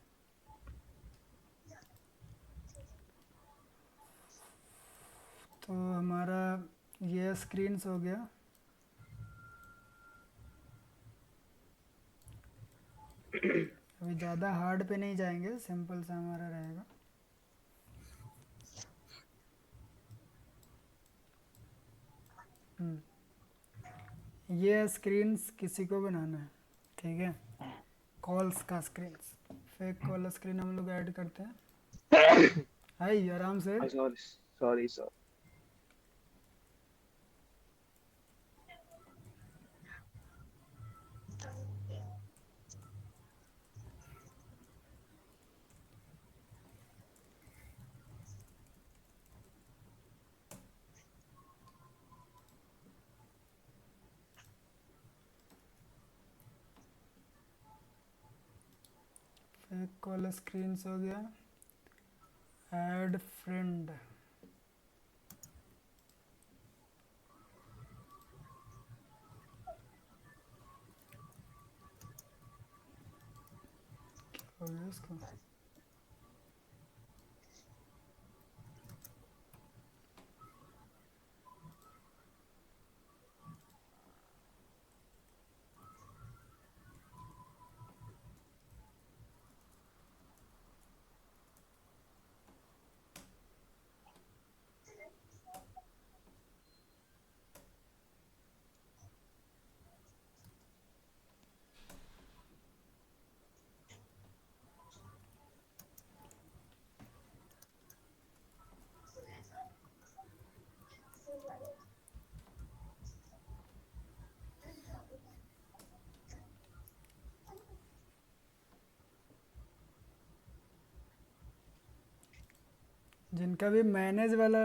तो हमारा ये स्क्रीन्स हो गया। अभी ज़्यादा हार्ड पे नहीं जाएंगे, सिंपल सा हमारा रहेगा। ये स्क्रीन्स किसी को बनाना है, ठीक है, कॉल्स का स्क्रीन्स, फेक कॉल स्क्रीन हम लोग ऐड करते हैं। हाय आराम से। Sorry sorry sir. Fake call screens हो गया, ऐड फ्रेंड, हो गया इसको। जिनका भी मैनेज वाला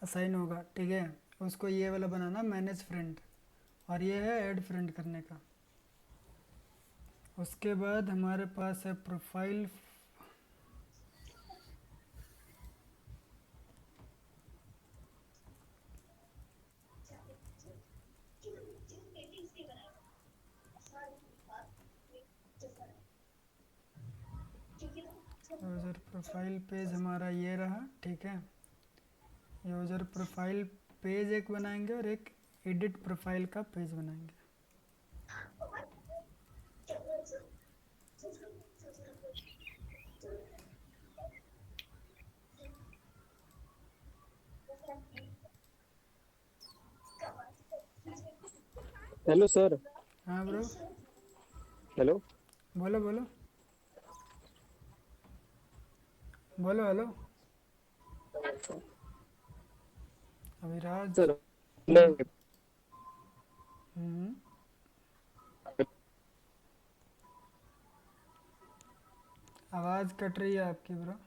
असाइन होगा, ठीक है, उसको ये वाला बनाना मैनेज फ्रेंड, और ये है ऐड फ्रेंड करने का। उसके बाद हमारे पास है प्रोफाइल, यूज़र प्रोफाइल पेज हमारा ये रहा, ठीक है। यूज़र प्रोफाइल पेज एक बनाएंगे और एक एडिट प्रोफाइल का पेज बनाएंगे। Hello sir. हाँ ब्रो, हेलो। बोलो बोलो बोलो, हेलो अभिराज। सर नहीं, हम्म, आवाज़ कट रही है आपकी ब्रो।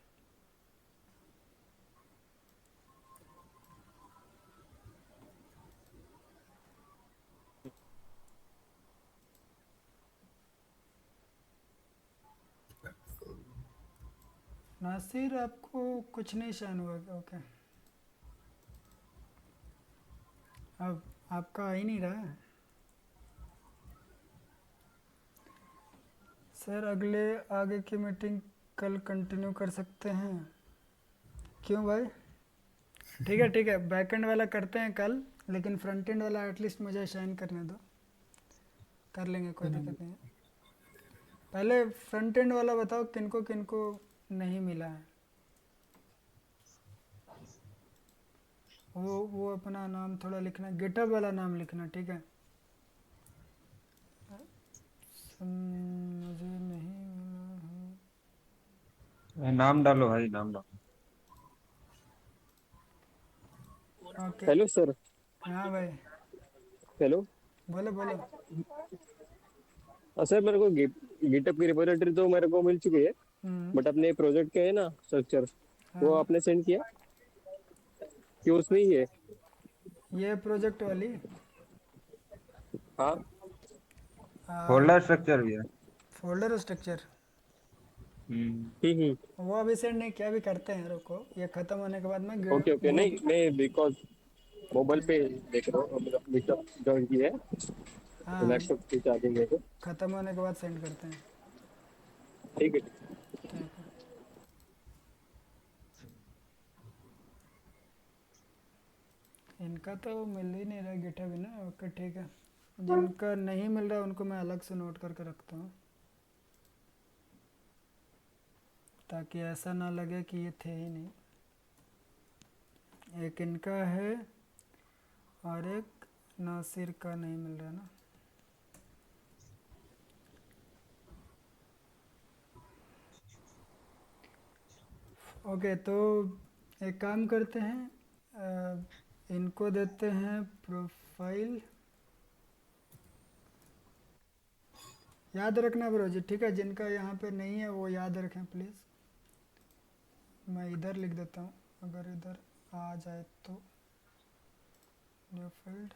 नासिर आपको कुछ नहीं शान हुआ क्या? ओके, अब आपका आ ही नहीं रहा है सर। अगले आगे की मीटिंग कल कंटिन्यू कर सकते हैं? क्यों भाई? ठीक है, बैकएंड वाला करते हैं कल, लेकिन फ्रंट एंड वाला एटलीस्ट मुझे शाइन करने दो, कर लेंगे, कोई दिक्कत नहीं है। पहले फ्रंट एंड वाला बताओ किनको किनको नहीं मिला है। वो अपना नाम थोड़ा लिखना, गिटहब वाला नाम लिखना, ठीक है। मुझे नहीं मिला नाम डालो भाई, नाम डालो। है। Okay, hello sir. हाँ भाई, हेलो। बोलो बोलो। सर मेरे को गिटअप की रिपोजिटरी तो मेरे को मिल चुकी है, हम्म, बट अपने प्रोजेक्ट के है ना स्ट्रक्चर, वो हाँ, आपने सेंड किया कि उसमें ही है? ये प्रोजेक्ट वाली हाँ। फोल्डर स्ट्रक्चर भी है। फोल्डर स्ट्रक्चर हम्म। वो अभी सेंड नहीं किया, अभी करते हैं, रुको, ये ख़त्म होने के बाद में ओके ओके, ग्रुप। नहीं मैं बिकॉज मोबाइल पे देख रहा हूँ, गिटअप ज्वाइन की है, हाँ, लैपटॉप की चार्जिंग है तो। ख़त्म होने के बाद सेंड करते हैं, ठीक है। ठीक है। इनका तो मिल ही नहीं रहा गिटहब ना। ओके ठीक है, जिनका नहीं मिल रहा उनको मैं अलग से नोट करके रखता हूँ, ताकि ऐसा ना लगे कि ये थे ही नहीं। एक इनका है और एक नासिर का नहीं मिल रहा ना। ओके, तो एक काम करते हैं, इनको देते हैं प्रोफाइल। याद रखना ब्रो जी, ठीक है, जिनका यहाँ पे नहीं है वो याद रखें प्लीज़। मैं इधर लिख देता हूँ, अगर इधर आ जाए तो न्यू फील्ड।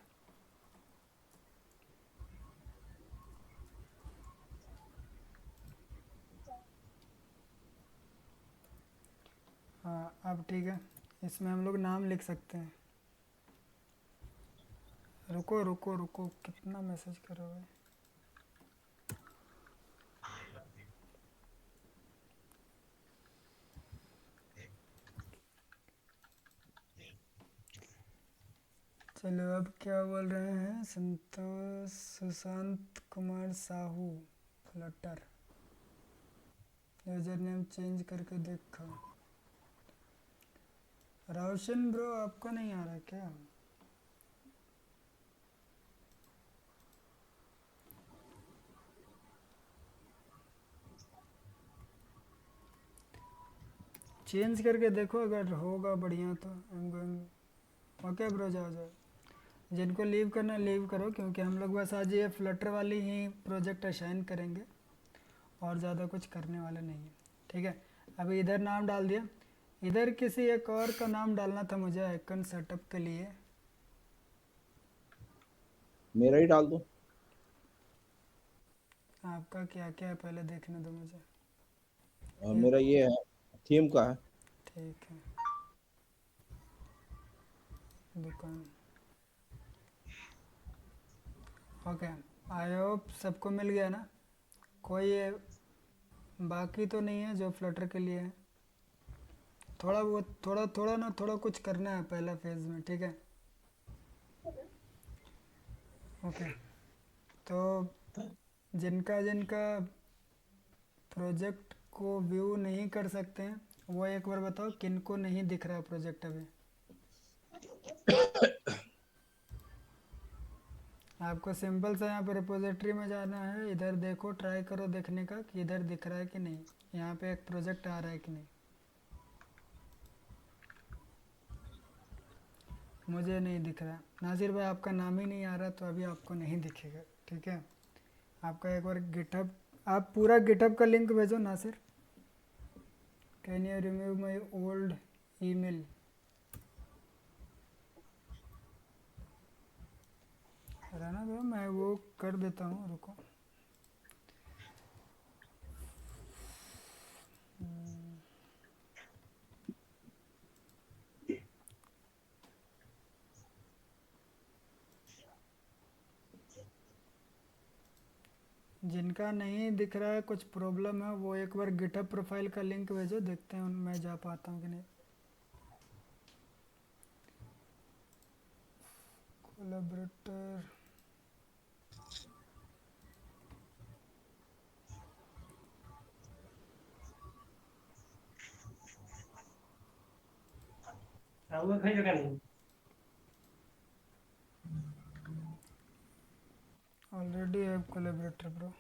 हाँ अब ठीक है, इसमें हम लोग नाम लिख सकते हैं। रुको रुको रुको, कितना मैसेज करोगे? चलो अब क्या बोल रहे हैं? Santosh Sushant Kumar Sahu flutter, user name change करके देखा। रोशन ब्रो आपको नहीं आ रहा क्या? चेंज करके देखो, अगर होगा बढ़िया तो I'm going। ओके ब्रो, जाओ जाओ, जिनको लीव करना लीव करो, क्योंकि हम लोग बस आज ये फ्लटर वाली ही प्रोजेक्ट असाइन करेंगे और ज़्यादा कुछ करने वाले नहीं है, ठीक है। अभी इधर नाम डाल दिया, इधर किसी एक और का नाम डालना था मुझे आइकन सेटअप के लिए। मेरा ही डाल दो। आपका क्या क्या है पहले देखने दो मुझे। मेरा ये है, थीम का है। ठीक है, दुकान। ओके, आई होप सबको मिल गया ना, कोई ये बाकी तो नहीं है जो फ्लटर के लिए है। थोड़ा बहुत थोड़ा थोड़ा ना थोड़ा कुछ करना है पहला फेज में, ठीक है। ओके, तो जिनका जिनका प्रोजेक्ट को व्यू नहीं कर सकते हैं वो एक बार बताओ किनको नहीं दिख रहा प्रोजेक्ट अभी। आपको सिंपल सा यहाँ पे रिपोजिटरी में जाना है, इधर देखो, ट्राई करो देखने का कि इधर दिख रहा है कि नहीं, यहाँ पे एक प्रोजेक्ट आ रहा है कि नहीं। मुझे नहीं दिख रहा। नासिर भाई आपका नाम ही नहीं आ रहा तो अभी आपको नहीं दिखेगा, ठीक है। आपका एक बार गिटहब, आप पूरा गिटहब का लिंक भेजो Nasir. Can you remove my old email? रहना दो, मैं वो कर देता हूँ, रुको। जिनका नहीं दिख रहा है, कुछ प्रॉब्लम है, वो एक बार गिटहब प्रोफाइल का लिंक भेजो, देखते हैं मैं जा पाता हूँ कि नहीं। कोलैबोरेटर, वो कहीं जगह नहीं। Already have collaborator bro.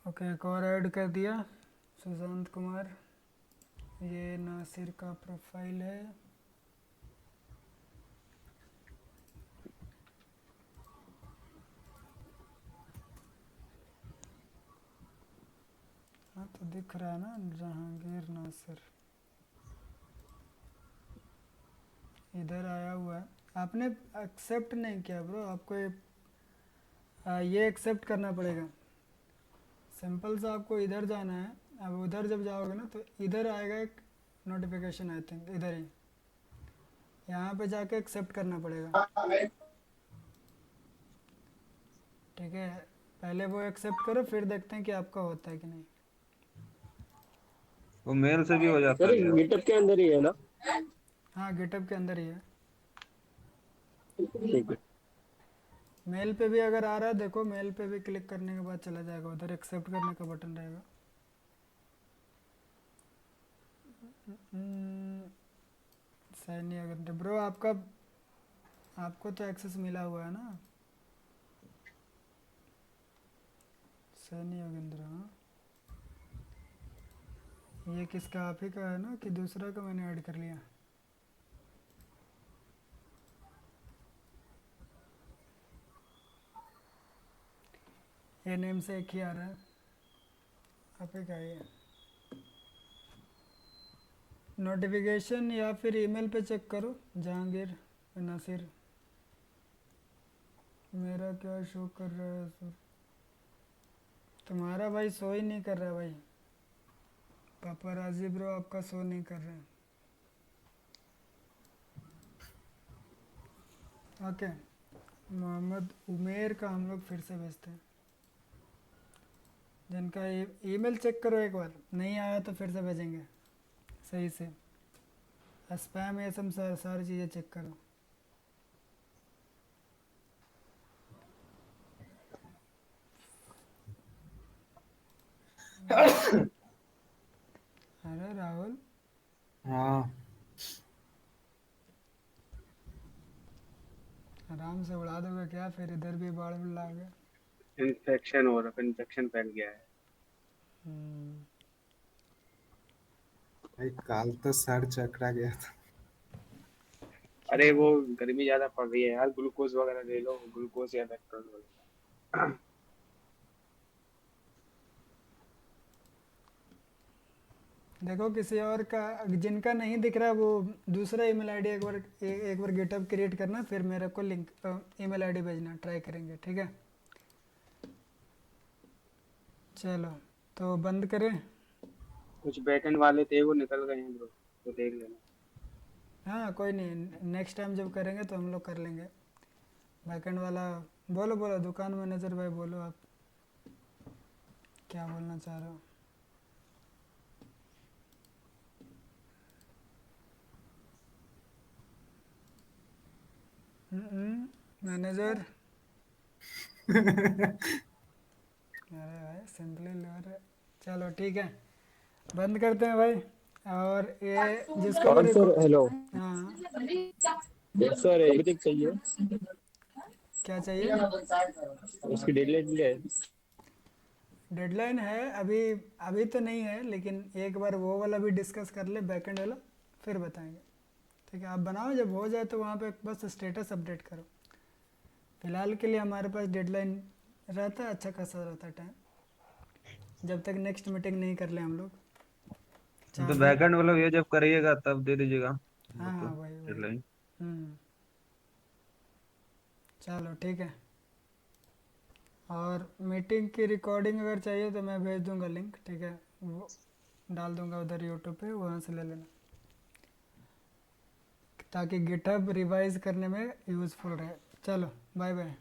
Okay, एक और ऐड कर दिया, सुशांत कुमार। ये नासिर का प्रोफाइल है। हाँ तो दिख रहा है ना, जहांगीर नासिर इधर आया हुआ है। आपने एक्सेप्ट नहीं किया ब्रो, आपको ये एक्सेप्ट करना पड़ेगा। सिंपल सा आपको इधर जाना है। अब उधर जब जाओगे ना तो इधर आएगा एक नोटिफिकेशन, आई थिंक इधर ही, यहाँ पे जाके एक्सेप्ट करना पड़ेगा, ठीक है। पहले वो एक्सेप्ट करो, फिर देखते हैं कि आपका होता है कि नहीं। वो मेल से भी हो जाता सर है क्या? गिटहब के अंदर ही है ना? हाँ गिटहब के अंदर ही है। ठीक है। मेल पे भी अगर आ रहा है देखो, मेल पे भी क्लिक करने के बाद चला जाएगा, उधर एक्सेप्ट करने का बटन रहेगा। सैनी अगर ब्रो आपको तो एक्सेस मिला हुआ है ना? सैनी योगेंद्र, हाँ। ये किसका, आप ही का है ना कि दूसरा का मैंने ऐड कर लिया? ये नेम से एक ही आ रहा है, आप ही का है ये। नोटिफिकेशन या फिर ईमेल पे चेक करो जहांगीर नासिर। मेरा क्या शो कर रहा है सर? तुम्हारा भाई शो ही नहीं कर रहा भाई। पापा राजी ब्रो आपका शो नहीं कर रहा है। ओके, मोहम्मद उमेर का हम लोग फिर से भेजते हैं। जिनका ईमेल चेक करो एक बार, नहीं आया तो फिर से भेजेंगे सही से। स्पैम ये सब सारी चीज़ें चेक करो। अरे राहुल, हाँ आराम से उड़ा दोगे क्या? फिर इधर भी बाढ़ में ला गया। इन्फेक्शन हो रहा है, इन्फेक्शन फैल गया है। भाई काल तो सर चकरा गया था। अरे वो गर्मी ज्यादा पड़ रही है यार, ग्लूकोज वगैरह ले लो, ग्लूकोज या इलेक्ट्रॉल वगैरह। देखो किसी और का जिनका नहीं दिख रहा वो दूसरा ईमेल आईडी एक बार गिटहब क्रिएट करना, फिर मेरे को लिंक ईमेल आईडी भेजना, ट्राई करेंगे, ठीक है? चलो तो बंद करें। कुछ बैकएंड वाले थे वो निकल गए हैं ब्रो, तो देख लेना। हाँ कोई नहीं, नेक्स्ट टाइम जब करेंगे तो हम लोग कर लेंगे। बैकएंड वाला बोलो बोलो, दुकान मैनेजर भाई बोलो, आप क्या बोलना चाह रहे हो? मैनेजर। अरे भाई सिंपली लो। चलो ठीक है, बंद करते हैं भाई। और ये जिसको और भी सर हेलो हाँ सर, एक चाहिए, क्या चाहिए? उसकी डेडलाइन क्या है? डेडलाइन है अभी, अभी तो नहीं है, लेकिन एक बार वो वाला भी डिस्कस कर ले, बैकएंड वाला, फिर बताएंगे, ठीक है? आप बनाओ, जब हो जाए तो वहाँ पे बस स्टेटस अपडेट करो। फिलहाल के लिए हमारे पास डेडलाइन रहता है, अच्छा खासा रहता है टाइम, जब तक नेक्स्ट मीटिंग नहीं कर ले हम लोग। तो बैकएंड वाला ये जब करिएगा तब दे दीजिएगा वो हाँ तो हाँ वही वही। डेडलाइन। चलो ठीक है। और मीटिंग की रिकॉर्डिंग अगर चाहिए तो मैं भेज दूंगा लिंक, ठीक है? वो डाल दूंगा उधर यूट्यूब पे, वहाँ से ले लेना, ताकि गिटहब रिवाइज करने में यूज़फुल रहे। चलो बाय बाय।